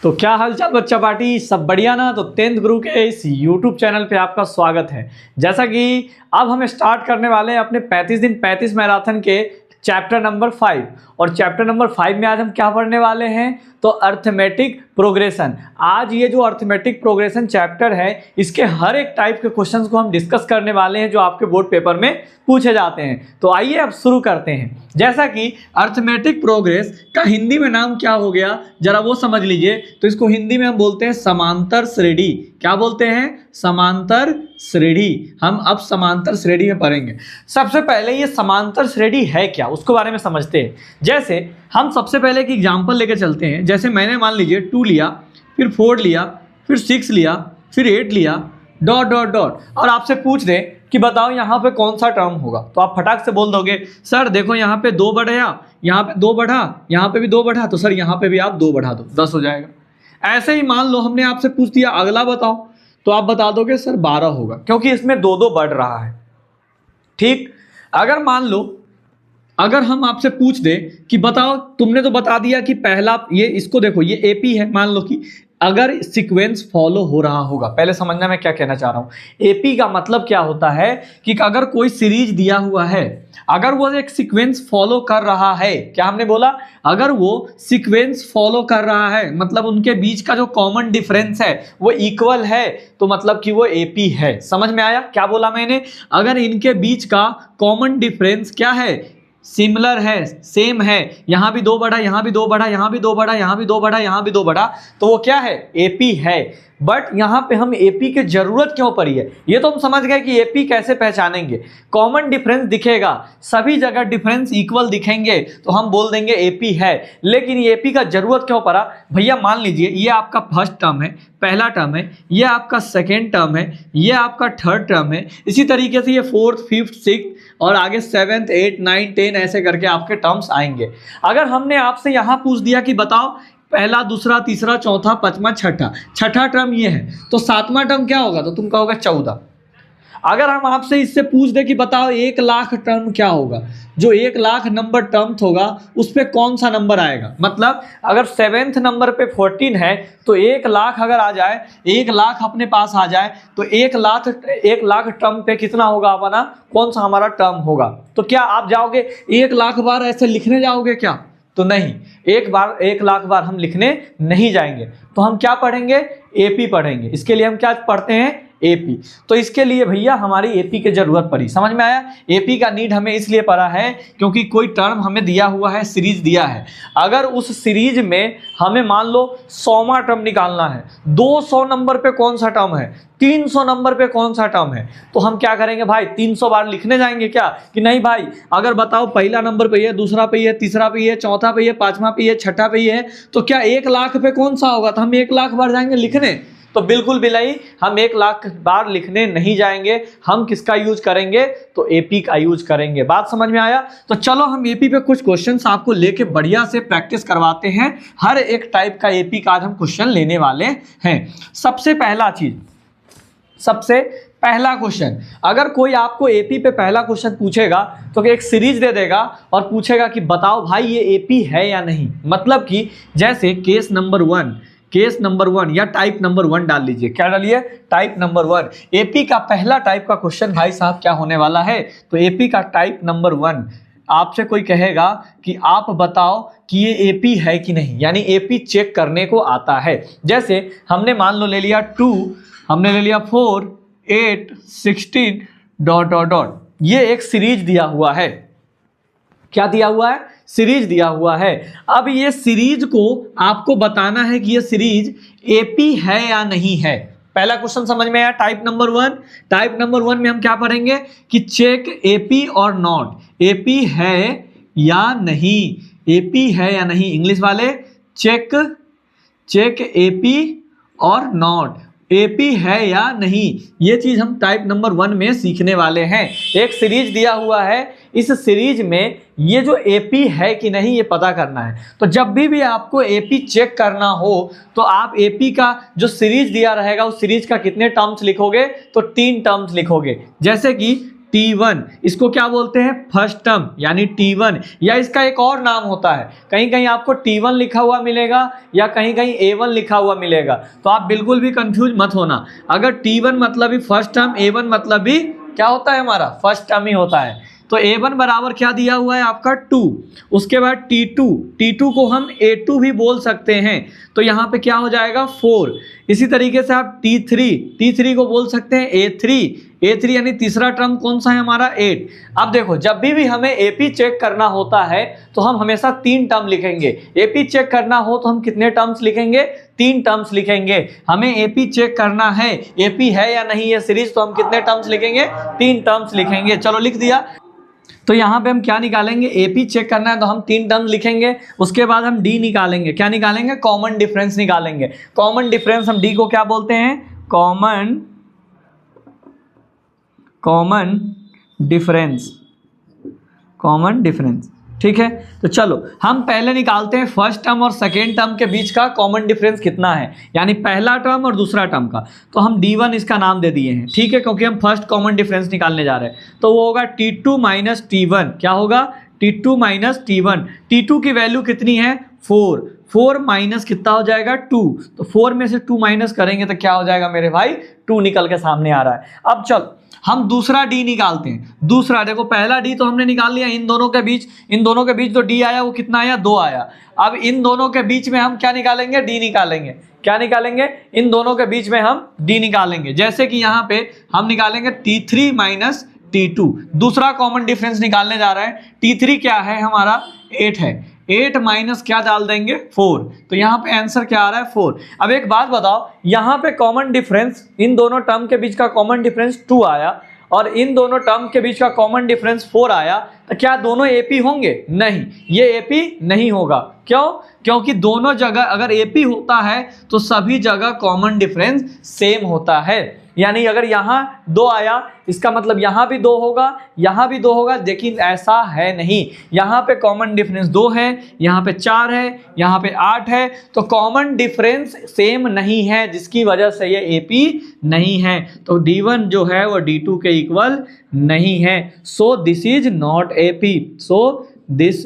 तो क्या हालचाल बच्चा पार्टी, सब बढ़िया ना। तो 10th गुरु के इस YouTube चैनल पे आपका स्वागत है। जैसा कि अब हम स्टार्ट करने वाले हैं अपने 35 दिन 35 मैराथन के चैप्टर नंबर 5। और चैप्टर नंबर 5 में आज हम क्या पढ़ने वाले हैं, तो अर्थमेटिक प्रोग्रेशन। आज ये जो अर्थमेटिक प्रोग्रेशन चैप्टर है, इसके हर एक टाइप के क्वेश्चंस को हम डिस्कस करने वाले हैं जो आपके बोर्ड पेपर में पूछे जाते हैं। तो आइए अब शुरू करते हैं। जैसा कि अर्थमेटिक प्रोग्रेस का हिंदी में नाम क्या हो गया, जरा वो समझ लीजिए। तो इसको हिंदी में हम बोलते हैं समांतर श्रेणी। क्या बोलते हैं? समांतर श्रेणी। हम अब समांतर श्रेणी में पढ़ेंगे। सबसे पहले ये समांतर श्रेणी है क्या, उसके बारे में समझते हैं। जैसे हम सबसे पहले एक एग्जांपल लेकर चलते हैं। जैसे मैंने मान लीजिए 2 लिया, फिर 4 लिया, फिर 6 लिया, फिर 8 लिया, डॉट डॉट डॉट, और आपसे पूछ दे कि बताओ यहाँ पे कौन सा टर्म होगा, तो आप फटाक से बोल दोगे सर देखो यहाँ पे 2 बढ़ा, यहाँ पे 2 बढ़ा, यहाँ पे भी 2 बढ़ा, तो सर यहाँ पे भी आप 2 बढ़ा दो, 10 हो जाएगा। ऐसे ही मान लो हमने आपसे पूछ दिया अगला बताओ, तो आप बता दोगे सर 12 होगा, क्योंकि इसमें 2 बढ़ रहा है। ठीक। अगर मान लो अगर हम आपसे पूछ दे कि बताओ, तुमने तो बता दिया कि पहला ये, इसको देखो ये एपी है, मान लो कि अगर सीक्वेंस फॉलो हो रहा होगा। पहले समझना मैं क्या कहना चाह रहा हूं। एपी का मतलब क्या होता है कि अगर कोई सीरीज दिया हुआ है, अगर वो एक सीक्वेंस फॉलो कर रहा है, क्या हमने बोला, अगर वो सीक्वेंस फॉलो कर रहा है मतलब उनके बीच का जो कॉमन डिफरेंस है वो इक्वल है, तो मतलब कि वो एपी है। समझ में आया क्या बोला मैंने? अगर इनके बीच का कॉमन डिफरेंस क्या है, सिमिलर है, सेम है, यहाँ भी 2 बढ़ा, यहाँ भी 2 बढ़ा, यहाँ भी 2 बढ़ा, यहाँ भी 2 बढ़ा, यहाँ भी 2 बढ़ा, तो वो क्या है, एपी है। बट यहाँ पे हम एपी की जरूरत क्यों पड़ी है, ये तो हम समझ गए कि एपी कैसे पहचानेंगे। कॉमन डिफरेंस दिखेगा, सभी जगह डिफरेंस इक्वल दिखेंगे, तो हम बोल देंगे एपी है। लेकिन एपी का जरूरत क्यों पड़ा भैया? मान लीजिए ये आपका फर्स्ट टर्म है, पहला टर्म है, ये आपका सेकेंड टर्म है, ये आपका थर्ड टर्म है, इसी तरीके से ये 4th 5th 6th और आगे 7th 8th 9th 10 ऐसे करके आपके टर्म्स आएंगे। अगर हमने आपसे यहाँ पूछ दिया कि बताओ पहला, दूसरा, तीसरा, चौथा, पांचवा, छठा टर्म ये है, तो 7वां टर्म क्या होगा, तो तुम कहोगे 14। अगर हम आपसे इससे पूछ दे कि बताओ 1 लाख टर्म क्या होगा, जो 1 लाख नंबर टर्म होगा उस पे कौन सा नंबर आएगा, मतलब अगर 7th नंबर पे 14 है तो 1 लाख अगर आ जाए, 1 लाख अपने पास आ जाए, तो 1 लाख टर्म पे कितना होगा अपना, कौन सा हमारा टर्म होगा। तो क्या आप जाओगे 1 लाख बार ऐसे लिखने जाओगे क्या? तो नहीं, 1 लाख बार हम लिखने नहीं जाएंगे। तो हम क्या पढ़ेंगे, एपी पढ़ेंगे। इसके लिए हम क्या पढ़ते हैं, एपी। तो इसके लिए भैया हमारी एपी की जरूरत पड़ी। समझ में आया? एपी का नीड हमें इसलिए पड़ा है क्योंकि कोई टर्म हमें दिया हुआ है, सीरीज दिया है। अगर उस सीरीज में हमें मान लो 100वां टर्म निकालना है, 200 नंबर पे कौन सा टर्म है, 300 नंबर पे कौन सा टर्म है, तो हम क्या करेंगे भाई, 300 बार लिखने जाएंगे क्या? कि नहीं भाई, अगर बताओ पहला नंबर पे है, दूसरा पे है, तीसरा पे है, चौथा पे है, पांचवा पे है, छठा पे है, तो क्या 1 लाख पे कौन सा होगा, तो हम 1 लाख बार जाएंगे लिखने? तो बिल्कुल भी नहीं, हम 1 लाख बार लिखने नहीं जाएंगे। हम किसका यूज करेंगे, तो एपी का यूज करेंगे। बात समझ में आया? तो चलो हम एपी पे कुछ क्वेश्चंस आपको लेके बढ़िया से प्रैक्टिस करवाते हैं। हर एक टाइप का एपी का आज हम क्वेश्चन लेने वाले हैं। सबसे पहला क्वेश्चन, अगर कोई आपको एपी पे पहला क्वेश्चन पूछेगा तो एक सीरीज दे देगा और पूछेगा कि बताओ भाई ये एपी है या नहीं। मतलब कि जैसे केस नंबर 1 या टाइप नंबर 1 डाल लीजिए। क्या डालिए, टाइप नंबर 1। एपी का पहला टाइप का क्वेश्चन भाई साहब क्या होने वाला है, तो एपी का टाइप नंबर 1, आपसे कोई कहेगा कि आप बताओ कि ये एपी है कि नहीं, यानी एपी चेक करने को आता है। जैसे हमने मान लो ले लिया 2, हमने ले लिया 4, 8, 16 डॉट डॉट डॉट, ये एक सीरीज दिया हुआ है। क्या दिया हुआ है, सीरीज दिया हुआ है। अब ये सीरीज को आपको बताना है कि ये सीरीज एपी है या नहीं है। पहला क्वेश्चन समझ में आया, टाइप नंबर 1। टाइप नंबर 1 में हम क्या पढ़ेंगे कि चेक एपी और नॉट, एपी है या नहीं, एपी है या नहीं। इंग्लिश वाले चेक एपी और नॉट, एपी है या नहीं, ये चीज हम टाइप नंबर 1 में सीखने वाले हैं। एक सीरीज दिया हुआ है, इस सीरीज में ये जो एपी है कि नहीं ये पता करना है। तो जब भी आपको एपी चेक करना हो तो आप एपी का जो सीरीज दिया रहेगा उस सीरीज का कितने टर्म्स लिखोगे, तो 3 टर्म्स लिखोगे। जैसे कि T1, इसको क्या बोलते हैं, फर्स्ट टर्म यानी T1, या इसका एक और नाम होता है, कहीं कहीं आपको T1 लिखा हुआ मिलेगा या कहीं कहीं A1 लिखा हुआ मिलेगा, तो आप बिल्कुल भी कंफ्यूज मत होना। अगर T1 मतलब भी फर्स्ट टर्म, A1 मतलब भी क्या होता है हमारा, फर्स्ट टर्म ही होता है। तो A1 बराबर क्या दिया हुआ है आपका 2, उसके बाद T2 को हम A2 भी बोल सकते हैं, तो यहाँ पे क्या हो जाएगा 4। इसी तरीके से आप T3 को बोल सकते हैं A3 यानी तीसरा टर्म कौन सा है हमारा 8। अब देखो जब भी हमें AP चेक करना होता है तो हम हमेशा 3 टर्म लिखेंगे। AP चेक करना हो तो हम कितने टर्म्स लिखेंगे, 3 टर्म्स लिखेंगे। हमें AP चेक करना है, AP है या नहीं ये सीरीज, तो हम कितने टर्म्स लिखेंगे, 3 टर्म्स लिखेंगे। चलो लिख दिया। तो यहाँ पे हम क्या निकालेंगे, AP चेक करना है तो हम 3 टर्म्स लिखेंगे। उसके बाद हम D निकालेंगे, क्या निकालेंगे, कॉमन डिफरेंस निकालेंगे। कॉमन डिफरेंस हम D को क्या बोलते हैं, कॉमन डिफरेंस। ठीक है, तो चलो हम पहले निकालते हैं फर्स्ट टर्म और सेकेंड टर्म के बीच का कॉमन डिफरेंस कितना है, यानी पहला टर्म और दूसरा टर्म का। तो हम D1 इसका नाम दे दिए हैं, ठीक है, क्योंकि हम फर्स्ट कॉमन डिफरेंस निकालने जा रहे हैं। तो वो होगा T2 माइनस T1, क्या होगा, T2 माइनस T1। T2 की वैल्यू कितनी है 4 माइनस कितना हो जाएगा 2, तो 4 में से 2 माइनस करेंगे तो क्या हो जाएगा मेरे भाई, 2 निकल के सामने आ रहा है। अब चलो हम दूसरा D निकालते हैं। दूसरा देखो, पहला D तो हमने निकाल लिया, इन दोनों के बीच जो D आया वो कितना आया, 2 आया। अब इन दोनों के बीच में हम क्या निकालेंगे, D निकालेंगे। क्या निकालेंगे, इन दोनों के बीच में हम D निकालेंगे। जैसे कि यहाँ पे हम निकालेंगे T3 माइनस T2, दूसरा कॉमन डिफरेंस निकालने जा रहे हैं। T3 क्या है हमारा 8 है, 8 माइनस क्या डाल देंगे 4, तो यहाँ पे आंसर क्या आ रहा है 4। अब एक बात बताओ, यहाँ पे कॉमन डिफरेंस, इन दोनों टर्म के बीच का कॉमन डिफरेंस 2 आया और इन दोनों टर्म के बीच का कॉमन डिफरेंस 4 आया, तो क्या दोनों AP होंगे, नहीं, ये AP नहीं होगा। क्यों, क्योंकि दोनों जगह अगर AP होता है तो सभी जगह कॉमन डिफरेंस सेम होता है। यानी अगर यहाँ 2 आया इसका मतलब यहाँ भी 2 होगा, यहाँ भी 2 होगा, लेकिन ऐसा है नहीं। यहाँ पे कॉमन डिफरेंस 2 है, यहाँ पे 4 है, यहाँ पे 8 है, तो कॉमन डिफरेंस सेम नहीं है, जिसकी वजह से ये AP नहीं है। तो D1 जो है वो D2 के इक्वल नहीं है। So this is not AP। So this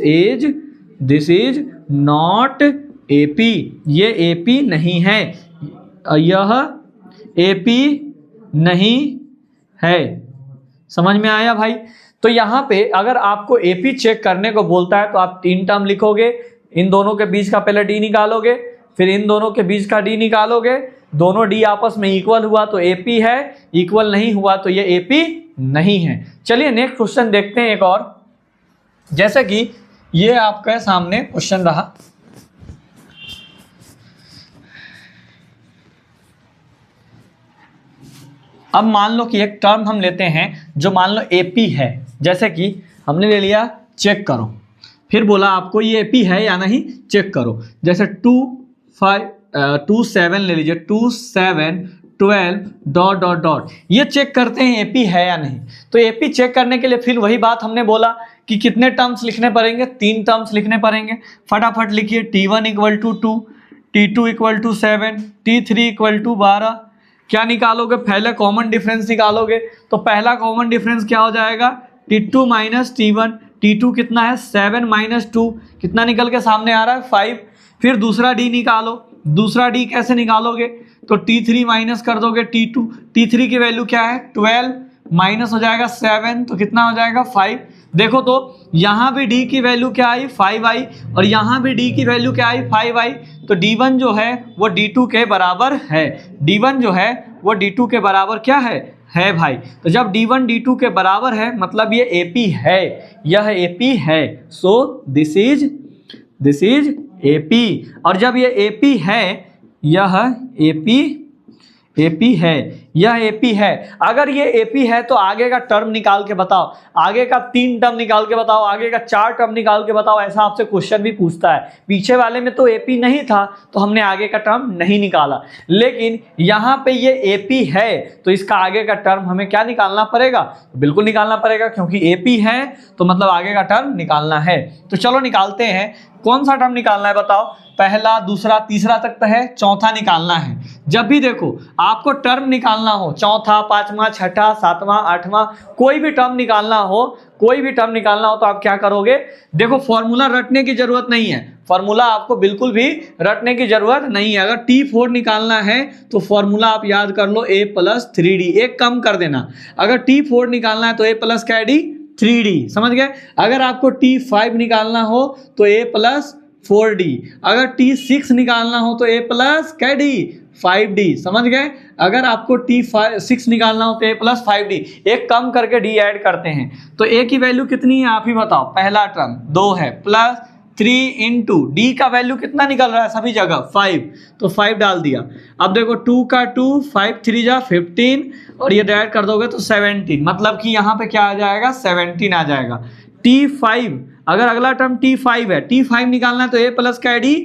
is not AP, ये AP नहीं है, यह AP नहीं है। समझ में आया भाई। तो यहाँ पे अगर आपको AP चेक करने को बोलता है तो आप 3 टर्म लिखोगे, इन दोनों के बीच का पहले D निकालोगे, फिर इन दोनों के बीच का D निकालोगे, दोनों D आपस में इक्वल हुआ तो AP है, इक्वल नहीं हुआ तो ये AP नहीं है। चलिए नेक्स्ट क्वेश्चन देखते हैं एक और। जैसे कि ये आपके सामने क्वेश्चन रहा, अब मान लो कि एक टर्म हम लेते हैं जो मान लो AP है। जैसे कि हमने ले लिया चेक करो, फिर बोला आपको ये AP है या नहीं चेक करो। जैसे 2 7 ले लीजिए, 2 7 12 ... ये चेक करते हैं AP है या नहीं। तो AP चेक करने के लिए फिर वही बात हमने बोला कि कितने टर्म्स लिखने पड़ेंगे, 3 टर्म्स लिखने पड़ेंगे। फटाफट लिखिए, T1 equal to 2, T2 equal to 7, T3 equal to 12। क्या निकालोगे, पहले कॉमन डिफरेंस निकालोगे। तो पहला कॉमन डिफरेंस क्या हो जाएगा, T2 माइनस T1। T2 कितना है 7 माइनस 2, कितना निकल के सामने आ रहा है 5। फिर दूसरा D निकालो, दूसरा D कैसे निकालोगे, तो T3 माइनस कर दोगे T2। T3 की वैल्यू क्या है 12, माइनस हो जाएगा 7, तो कितना हो जाएगा 5। देखो तो यहाँ भी D की वैल्यू क्या आई 5 आई, और यहाँ भी D की वैल्यू क्या आई 5 आई। तो D1 जो है वो D2 के बराबर है, D1 जो है वो D2 के बराबर क्या है भाई। तो जब D1 D2 के बराबर है मतलब ये AP है, यह AP है। So this is AP। और जब ये AP है, यह AP है, यह AP है। अगर ये AP है तो आगे का टर्म निकाल के बताओ, आगे का 3 टर्म निकाल के बताओ, आगे का 4 टर्म निकाल के बताओ, ऐसा आपसे क्वेश्चन भी पूछता है। पीछे वाले में तो AP नहीं था तो हमने आगे का टर्म नहीं निकाला, लेकिन यहाँ पे ये AP है तो इसका आगे का टर्म हमें क्या निकालना पड़ेगा, बिल्कुल निकालना पड़ेगा, क्योंकि AP है तो मतलब आगे का टर्म निकालना है। तो चलो निकालते हैं। कौन सा टर्म निकालना है बताओ, पहला, दूसरा, तीसरा तक तो है, चौथा निकालना है। जब भी देखो आपको टर्म निकालना निकालना हो, चौथा, पांचवा, छठा, सातवां, आठवां, कोई भी टर्म निकालना हो, कोई भी टर्म निकालना हो तो आप क्या करोगे, देखो फॉर्मूला रटने की जरूरत नहीं है, फॉर्मूला आपको बिल्कुल भी रटने की जरूरत नहीं है। अगर T4 निकालना है तो फॉर्मूला आप याद कर लो a प्लस 3d, एक कम कर देना। अगर T4 निकालना है तो a प्लस क्या है d, 3d, समझ गए। अगर आपको T5 निकालना हो तो a प्लस 4d, अगर T6 निकालना हो तो a प्लस क्या d, 5d, समझ गए। अगर आपको T6 निकालना हो तो a प्लस 5d, एक कम करके d ऐड करते हैं तो a की वैल्यू कितनी है आप ही बताओ। पहला टर्म 2 है, प्लस 3 इंटू डी का वैल्यू कितना निकल रहा है सभी जगह 5, तो 5 डाल दिया। अब देखो 2 का 2, 5 3 जा 15 और ये ऐड कर दोगे तो 17, मतलब कि यहाँ पे क्या आ जाएगा 17 आ जाएगा। T5, अगर अगला टर्म T5 है, T5 निकालना है तो a प्लस क्या है d,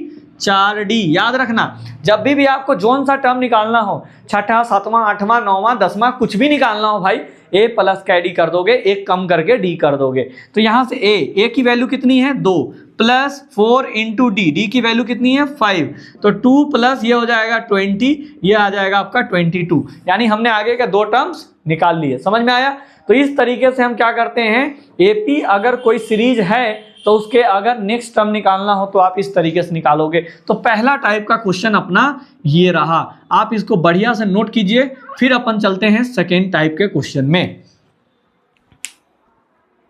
4d। याद रखना जब भी आपको जोन सा टर्म निकालना हो, छठा, सातवां, आठवां, नौवां, 10वां, कुछ भी निकालना हो भाई, a प्लस का डी कर दोगे, एक कम करके d कर दोगे। तो यहाँ से a की वैल्यू कितनी है 2, प्लस 4 इंटू डी की वैल्यू कितनी है 5, तो 2 प्लस ये हो जाएगा 20, ये आ जाएगा आपका 22, यानी हमने आगे के दो टर्म्स निकाल लिए। समझ में आया। तो इस तरीके से हम क्या करते हैं, एपी अगर कोई सीरीज है तो उसके अगर नेक्स्ट टर्म निकालना हो तो आप इस तरीके से निकालोगे। तो पहला टाइप का क्वेश्चन अपना ये रहा, आप इसको बढ़िया से नोट कीजिए। फिर अपन चलते हैं सेकेंड टाइप के क्वेश्चन में।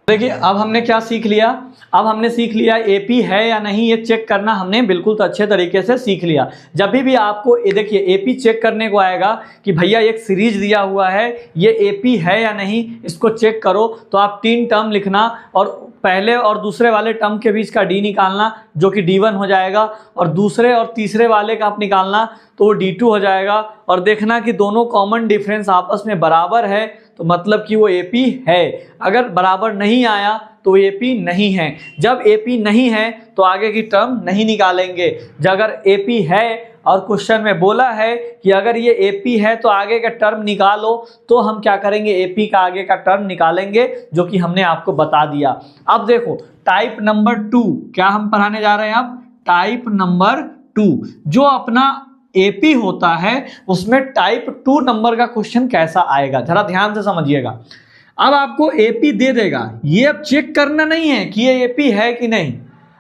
देखिए अब हमने क्या सीख लिया, अब हमने सीख लिया एपी है या नहीं ये चेक करना हमने बिल्कुल तो अच्छे तरीके से सीख लिया। जब भी आपको देखिए एपी चेक करने को आएगा कि भैया एक सीरीज दिया हुआ है, ये एपी है या नहीं इसको चेक करो, तो आप 3 टर्म लिखना और पहले और दूसरे वाले टर्म के बीच का डी निकालना जो कि D1 हो जाएगा, और दूसरे और तीसरे वाले का आप निकालना तो वो D2 हो जाएगा, और देखना कि दोनों कॉमन डिफरेंस आपस में बराबर है तो मतलब कि वो एपी है। अगर बराबर नहीं आया तो एपी नहीं है। जब एपी नहीं है तो आगे की टर्म नहीं निकालेंगे। जब अगर एपी है और क्वेश्चन में बोला है कि अगर ये एपी है तो आगे का टर्म निकालो, तो हम क्या करेंगे एपी का आगे का टर्म निकालेंगे, जो कि हमने आपको बता दिया। अब देखो टाइप नंबर 2 क्या हम पढ़ाने जा रहे हैं। अब टाइप नंबर 2 जो अपना एपी होता है उसमें टाइप 2 नंबर का क्वेश्चन कैसा आएगा, जरा ध्यान से समझिएगा। अब आपको एपी दे देगा, ये अब चेक करना नहीं है कि ये एपी है कि नहीं,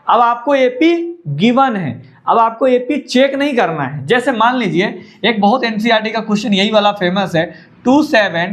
अब आपको एपी गिवन है, अब आपको एपी चेक नहीं करना है। जैसे मान लीजिए एक बहुत एनसीईआरटी का क्वेश्चन यही वाला फेमस है, 2 7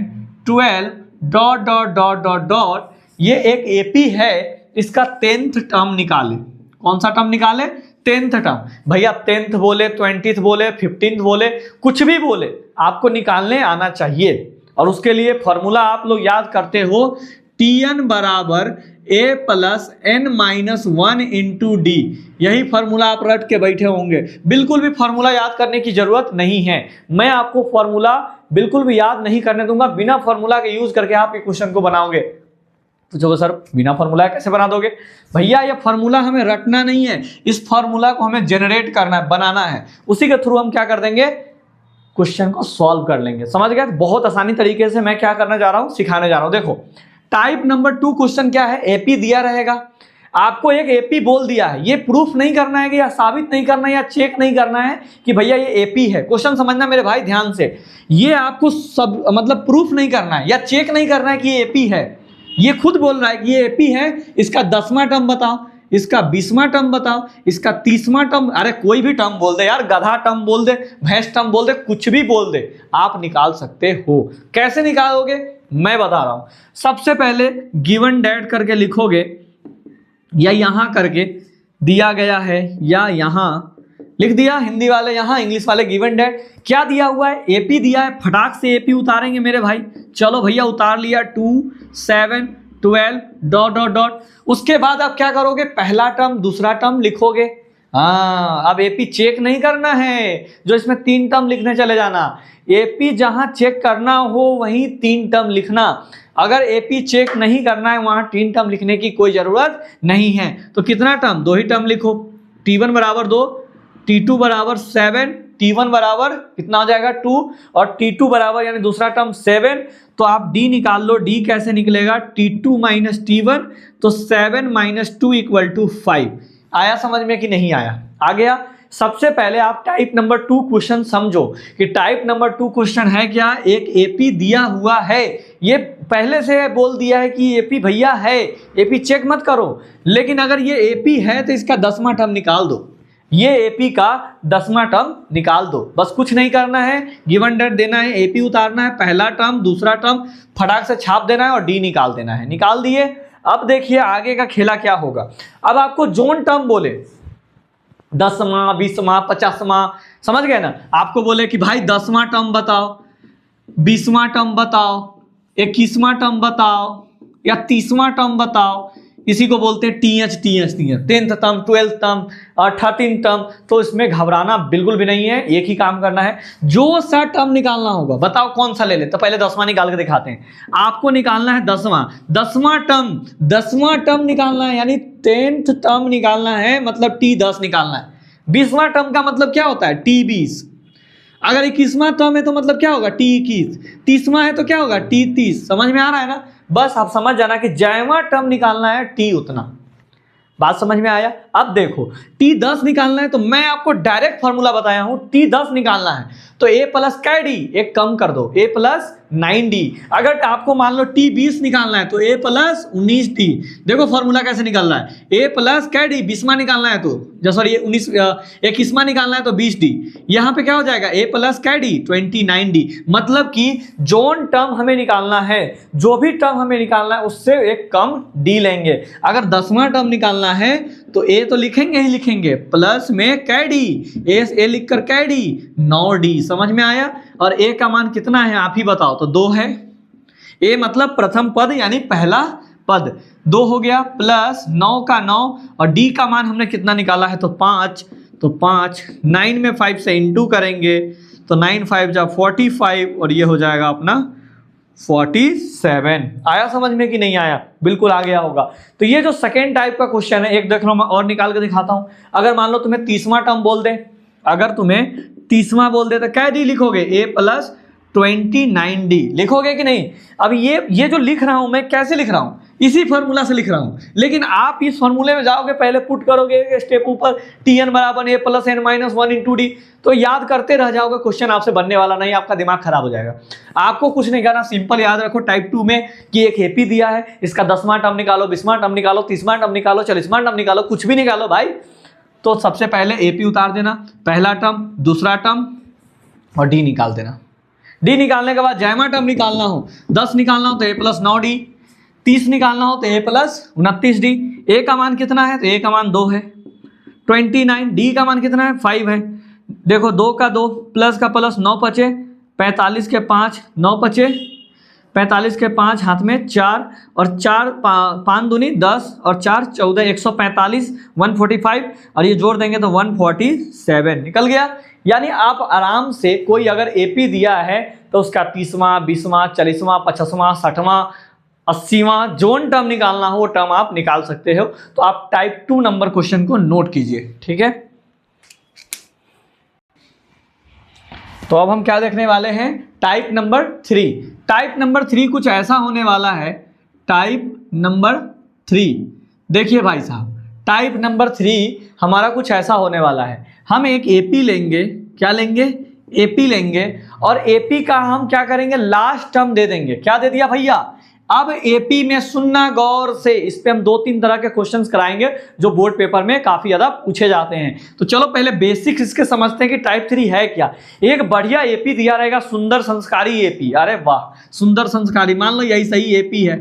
12 ... ये एक एपी है, इसका 10th टर्म निकाले। कौन सा टर्म निकाले, 10th टर्म। भैया 10th बोले, 20th बोले, 15th बोले, कुछ भी बोले आपको निकालने आना चाहिए। और उसके लिए फॉर्मूला आप लोग याद करते हो, Tn बराबर a plus n minus 1 into D. यही फॉर्मूला आप रट के बैठे होंगे, बिल्कुल भी फॉर्मूला याद करने की जरूरत नहीं है। मैं आपको फॉर्मूला बिल्कुल भी याद नहीं करने दूंगा, बिना फॉर्मूला के यूज करके आप ये क्वेश्चन को बनाओगे। पूछोगे सर बिना फॉर्मूला कैसे बना दोगे। भैया ये फॉर्मूला हमें रटना नहीं है, इस फॉर्मूला को हमें जनरेट करना है, बनाना है। उसी के थ्रू हम क्या कर देंगे, क्वेश्चन को सॉल्व कर लेंगे। समझ गए। बहुत आसानी तरीके से मैं क्या करने जा रहा हूं, सिखाने जा रहा हूं। देखो टाइप नंबर 2 क्वेश्चन क्या है, एपी दिया रहेगा, आपको एक एपी बोल दिया है, ये प्रूफ नहीं करना है कि या साबित नहीं करना है या चेक नहीं करना है कि भैया ये एपी है। क्वेश्चन समझना मेरे भाई ध्यान से, ये आपको सब मतलब प्रूफ नहीं करना है या चेक नहीं करना है कि ये एपी है। ये खुद बोल रहा है कि ये एपी है, इसका 10वां टर्म बताओ, इसका 20वां टर्म बताओ, इसका 30वां टर्म, अरे कोई भी टर्म बोल दे यार, गधा टर्म बोल दे, भैंस टर्म बोल दे, कुछ भी बोल दे, आप निकाल सकते हो। कैसे निकालोगे मैं बता रहा हूं। सबसे पहले गिवन डेट करके लिखोगे, या यहां करके दिया गया है, या यहां लिख दिया, हिंदी वाले यहां, इंग्लिश वाले गिवन डेट। क्या दिया हुआ है, एपी दिया है, फटाक से एपी उतारेंगे मेरे भाई। चलो भैया उतार लिया, 2 7 12 ... उसके बाद आप क्या करोगे, पहला टर्म दूसरा टर्म लिखोगे। हाँ अब एपी चेक नहीं करना है, जो इसमें 3 टर्म लिखने चले जाना। एपी जहां चेक करना हो वहीं 3 टर्म लिखना। अगर एपी चेक नहीं करना है वहां 3 टर्म लिखने की कोई जरूरत नहीं है। तो कितना टर्म, 2 ही टर्म लिखो। T1 बराबर 2, T2 बराबर 7, T1 बराबर कितना हो जाएगा 2, और T2 बराबर यानी दूसरा टर्म 7। तो आप D निकाल लो, D कैसे निकलेगा, T2 माइनस T1, तो 7 माइनस 2 इक्वल टू 5। आया समझ में कि नहीं आया, आ गया। सबसे पहले आप टाइप नंबर 2 क्वेश्चन समझो कि टाइप नंबर 2 क्वेश्चन है क्या। एक एपी दिया हुआ है, ये पहले से बोल दिया है कि एपी भैया है, एपी चेक मत करो, लेकिन अगर ये एपी है तो इसका 10वां टर्म निकाल दो, ये एपी का 10वां टर्म निकाल दो। बस कुछ नहीं करना है, गिवन डेट देना है, एपी उतारना है, पहला टर्म दूसरा टर्म फटाक से छाप देना है और डी निकाल देना है। निकाल दिए। अब देखिए आगे का खेला क्या होगा। अब आपको जोन टर्म बोले 10वां 20वां 50वां, समझ गए ना। आपको बोले कि भाई 10वां टर्म बताओ, 20वां टर्म बताओ, 21वां टर्म बताओ या 30वां टर्म बताओ। इसी को बोलते हैं TH 10th term, 12th term और 13th टर्म। तो इसमें घबराना बिल्कुल भी नहीं है, एक ही काम करना है, जो सा टर्म निकालना होगा बताओ कौन सा ले ले। तो पहले 10वां निकाल के दिखाते हैं। आपको निकालना है 10वां टर्म निकालना है, यानी 10th टर्म निकालना है, मतलब T10 निकालना है। 20वां टर्म का मतलब क्या होता है T20। अगर 21वां टर्म है तो मतलब क्या होगा T21। 30वां है तो क्या होगा T30। समझ में आ रहा है ना। बस आप समझ जाना कि जयवां टर्म निकालना है T उतना। बात समझ में आया। अब देखो T10 निकालना है तो मैं आपको डायरेक्ट फॉर्मूला बताया हूं। T10 निकालना है तो A प्लस क्या डी, एक कम कर दो, A प्लस 9D। अगर आपको मान लो T20 निकालना है तो A प्लस 19D। देखो फॉर्मूला कैसे निकालना है, A प्लस क्या डी, 20वां निकालना है तो सॉरी 21वां निकालना है तो 20D। यहाँ पे क्या हो जाएगा A प्लस क्या डी 29D। मतलब कि जोन टर्म हमें निकालना है, जो भी टर्म हमें निकालना है उससे एक कम D लेंगे। अगर 10वां टर्म निकालना है तो A तो लिखेंगे ही लिखेंगे, प्लस में क्या डी, A लिख कर क्या डी 9D। समझ में आया। और A का मान कितना है आप ही बताओ। तो 2 है। A मतलब प्रथम पद यानी पहला पद, 2 हो गया, प्लस 9 का 9 और D का मान हमने कितना निकाला है तो 5। तो 5 9 में 5 से इंटू करेंगे तो 9 5 जा 45 और ये हो जाएगा अपना 47। आया समझ में कि नहीं आया? बिल्कुल आ गया होगा। तो ये जो सेकेंड टाइप का क्वेश्चन है, एक देख लो मैं और निकाल के दिखाता हूं। अगर मान लो तुम्हें 30वां टर्म बोल दे, अगर तुम्हें 30वां बोल दे तो क्या डी लिखोगे, A प्लस 29D लिखोगे कि नहीं। अब ये जो लिख रहा हूं मैं कैसे लिख रहा हूं, इसी फॉर्मूला से लिख रहा हूं, लेकिन आप इस फॉर्मूले में जाओगे पहले पुट करोगे स्टेप ऊपर Tn बराबर A plus n minus 1 into D, तो याद करते रह जाओगे, क्वेश्चन आपसे बनने वाला नहीं, आपका दिमाग खराब हो जाएगा। आपको कुछ नहीं करना, सिंपल याद रखो टाइप 2 में कि एक एपी दिया है, इसका 10वां टर्म निकालो, 20वां टर्म निकालो, 30वां टर्म निकालो, 40वां टर्म निकालो, कुछ भी निकालो भाई। तो सबसे पहले एपी उतार देना, पहला टर्म दूसरा टर्म और डी निकाल देना। डी निकालने के बाद जयमा टर्म निकालना हो, 10 निकालना हो तो A प्लस 9D, 30 निकालना हो तो A प्लस 29D। A का मान कितना है तो A का मान 2 है, 29। D का मान कितना है 5 है। देखो 2 का 2 प्लस का प्लस 9 बचे, 45 के 5 9 बचे, 45 के 5 हाथ में 4 और 4 5 दूनी 10 और 4 14 145 145 और ये जोड़ देंगे तो 147 निकल गया। यानी आप आराम से कोई अगर एपी दिया है तो उसका 30वां 20वां 40वां 50वां 60वां 80वां जोन टर्म निकालना हो वो टर्म आप निकाल सकते हो। तो आप टाइप 2 नंबर क्वेश्चन को नोट कीजिए, ठीक है। तो अब हम क्या देखने वाले हैं, टाइप नंबर 3। टाइप नंबर 3 कुछ ऐसा होने वाला है। टाइप नंबर 3 देखिए भाई साहब, टाइप नंबर 3 हमारा कुछ ऐसा होने वाला है। हम एक एपी लेंगे, क्या लेंगे, एपी लेंगे, और एपी का हम क्या करेंगे, लास्ट टर्म दे देंगे। क्या दे दिया भैया, अब एपी में सुनना गौर से, इस पे हम 2-3 तरह के क्वेश्चंस कराएंगे जो बोर्ड पेपर में काफी ज्यादा पूछे जाते हैं। तो चलो पहले बेसिक्स इसके समझते हैं कि टाइप 3 है क्या। एक बढ़िया एपी दिया रहेगा, सुंदर संस्कारी एपी, अरे वाह सुंदर संस्कारी, मान लो यही सही एपी है,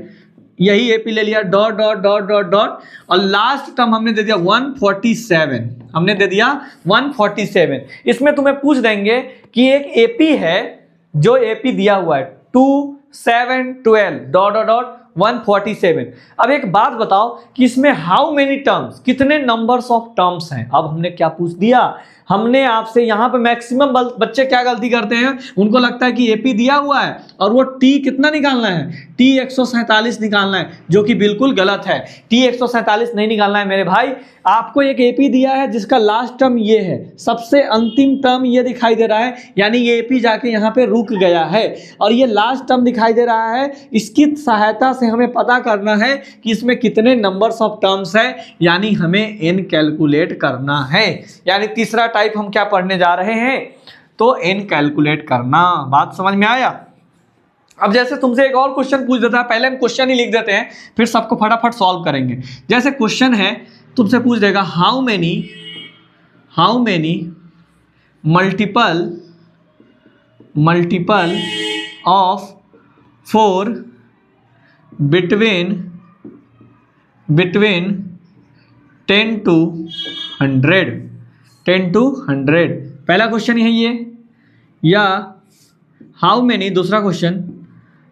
यही एपी ले लिया, dot dot dot dot dot, और लास्ट टर्म हमने दे दिया 147, हमने दे दिया 147। इसमें तुम्हें पूछ देंगे कि एक एपी है, जो एपी दिया हुआ है 2 7 12 डॉट डॉट डॉट 147। अब एक बात बताओ कि इसमें हाउ मेनी टर्म्स, कितने नंबर्स ऑफ टर्म्स हैं। अब हमने क्या पूछ दिया, हमने आपसे यहाँ पे मैक्सिमम बच्चे क्या गलती करते हैं, उनको लगता है कि एपी दिया हुआ है और वो टी कितना निकालना है, टी 147 निकालना है, जो कि बिल्कुल गलत है। टी 147 नहीं निकालना है मेरे भाई। आपको एक एपी दिया है जिसका लास्ट टर्म ये है, सबसे अंतिम टर्म ये दिखाई दे रहा है, यानी ये एपी जाके यहाँ पे रुक गया है, और ये लास्ट टर्म दिखाई दे रहा है। इसकी सहायता से हमें पता करना है कि इसमें कितने नंबर्स ऑफ टर्म्स है, यानी हमें n कैलकुलेट करना है। यानी तीसरा टाइप हम क्या पढ़ने जा रहे हैं, तो n कैलकुलेट करना। बात समझ में आया। अब जैसे तुमसे एक और क्वेश्चन पूछ देता है, पहले हम क्वेश्चन ही लिख देते हैं, फिर सबको फटाफट सॉल्व करेंगे। जैसे क्वेश्चन है, तुमसे पूछ देगा how many multiple of 4 between 10 to 100। पहला क्वेश्चन है ये। या हाउ मेनी, दूसरा question,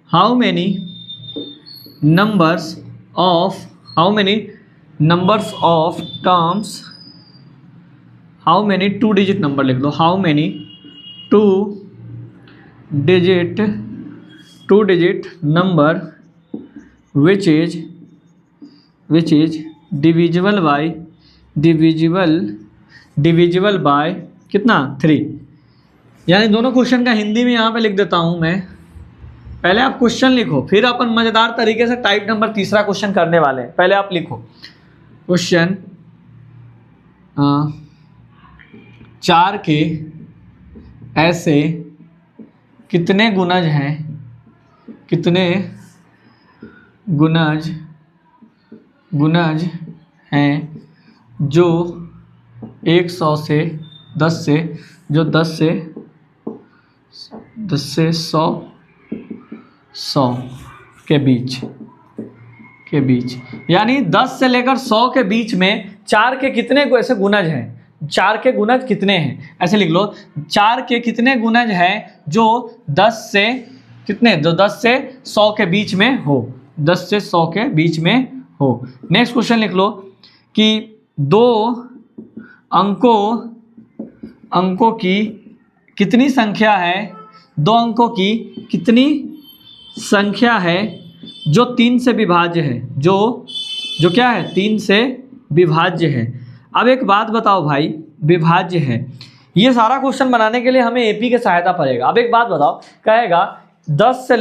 how many numbers of terms, how many 2 digit number लिख दो, how many 2 digit number which is divisible by कितना 3। यानी दोनों क्वेश्चन का हिंदी में यहाँ पे लिख देता हूँ मैं। पहले आप क्वेश्चन लिखो, फिर अपन मज़ेदार तरीके से टाइप नंबर तीसरा क्वेश्चन करने वाले हैं। पहले आप लिखो क्वेश्चन, 4 के ऐसे कितने गुणज हैं जो 100 से 10 से 100 के बीच। यानी 10 से लेकर 100 के बीच में 4 के कितने ऐसे गुणज हैं, 4 के गुणज कितने हैं, ऐसे लिख लो। 4 के कितने गुणज हैं जो 10 से 100 के बीच में हो, 10 से 100 के बीच में हो। नेक्स्ट क्वेश्चन लिख लो कि 2 अंकों की कितनी संख्या है, 2 अंकों की कितनी संख्या है जो 3 से विभाज्य है, जो क्या है 3 से विभाज्य है। अब एक बात बताओ भाई, विभाज्य है, ये सारा क्वेश्चन बनाने के लिए हमें एपी की सहायता पड़ेगा। अब एक बात बताओ, कहेगा 10 से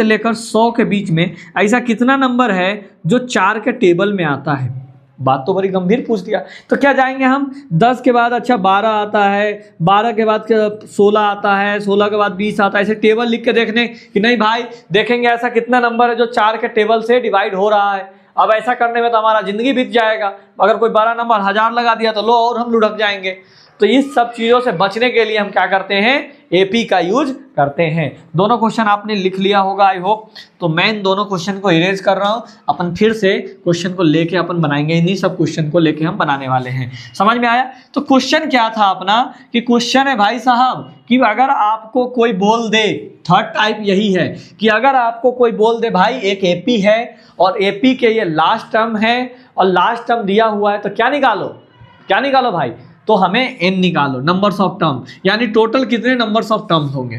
लेकर 100 के बीच में ऐसा कितना नंबर है जो 4 के टेबल में आता है। बात तो बड़ी गंभीर पूछ दिया। तो क्या जाएंगे हम, 10 के बाद अच्छा 12 आता है, 12 के बाद 16 आता है, 16 के बाद 20 आता है, ऐसे टेबल लिख के देखने कि नहीं भाई, देखेंगे ऐसा कितना नंबर है जो 4 के टेबल से डिवाइड हो रहा है। अब ऐसा करने में तो हमारा ज़िंदगी बीत जाएगा। अगर कोई बड़ा नंबर 1000 लगा दिया तो लो और हम लुढ़क जाएंगे। तो इस सब चीज़ों से बचने के लिए हम क्या करते हैं, एपी का यूज करते हैं। दोनों क्वेश्चन आपने लिख लिया होगा आई होप। तो मैं इन दोनों क्वेश्चन को इरेज कर रहा हूँ, अपन फिर से क्वेश्चन को लेके अपन बनाएंगे, इन्हीं सब क्वेश्चन को लेके हम बनाने वाले हैं। समझ में आया। तो क्वेश्चन क्या था अपना, कि क्वेश्चन है भाई साहब कि अगर आपको कोई बोल दे, थर्ड टाइप यही है कि अगर आपको कोई बोल दे भाई एक एपी है और एपी के ये लास्ट टर्म है और लास्ट टर्म दिया हुआ है, तो क्या निकालो भाई, तो हमें n निकालो, नंबर्स ऑफ टर्म। यानी टोटल कितने नंबर्स ऑफ टर्म्स होंगे,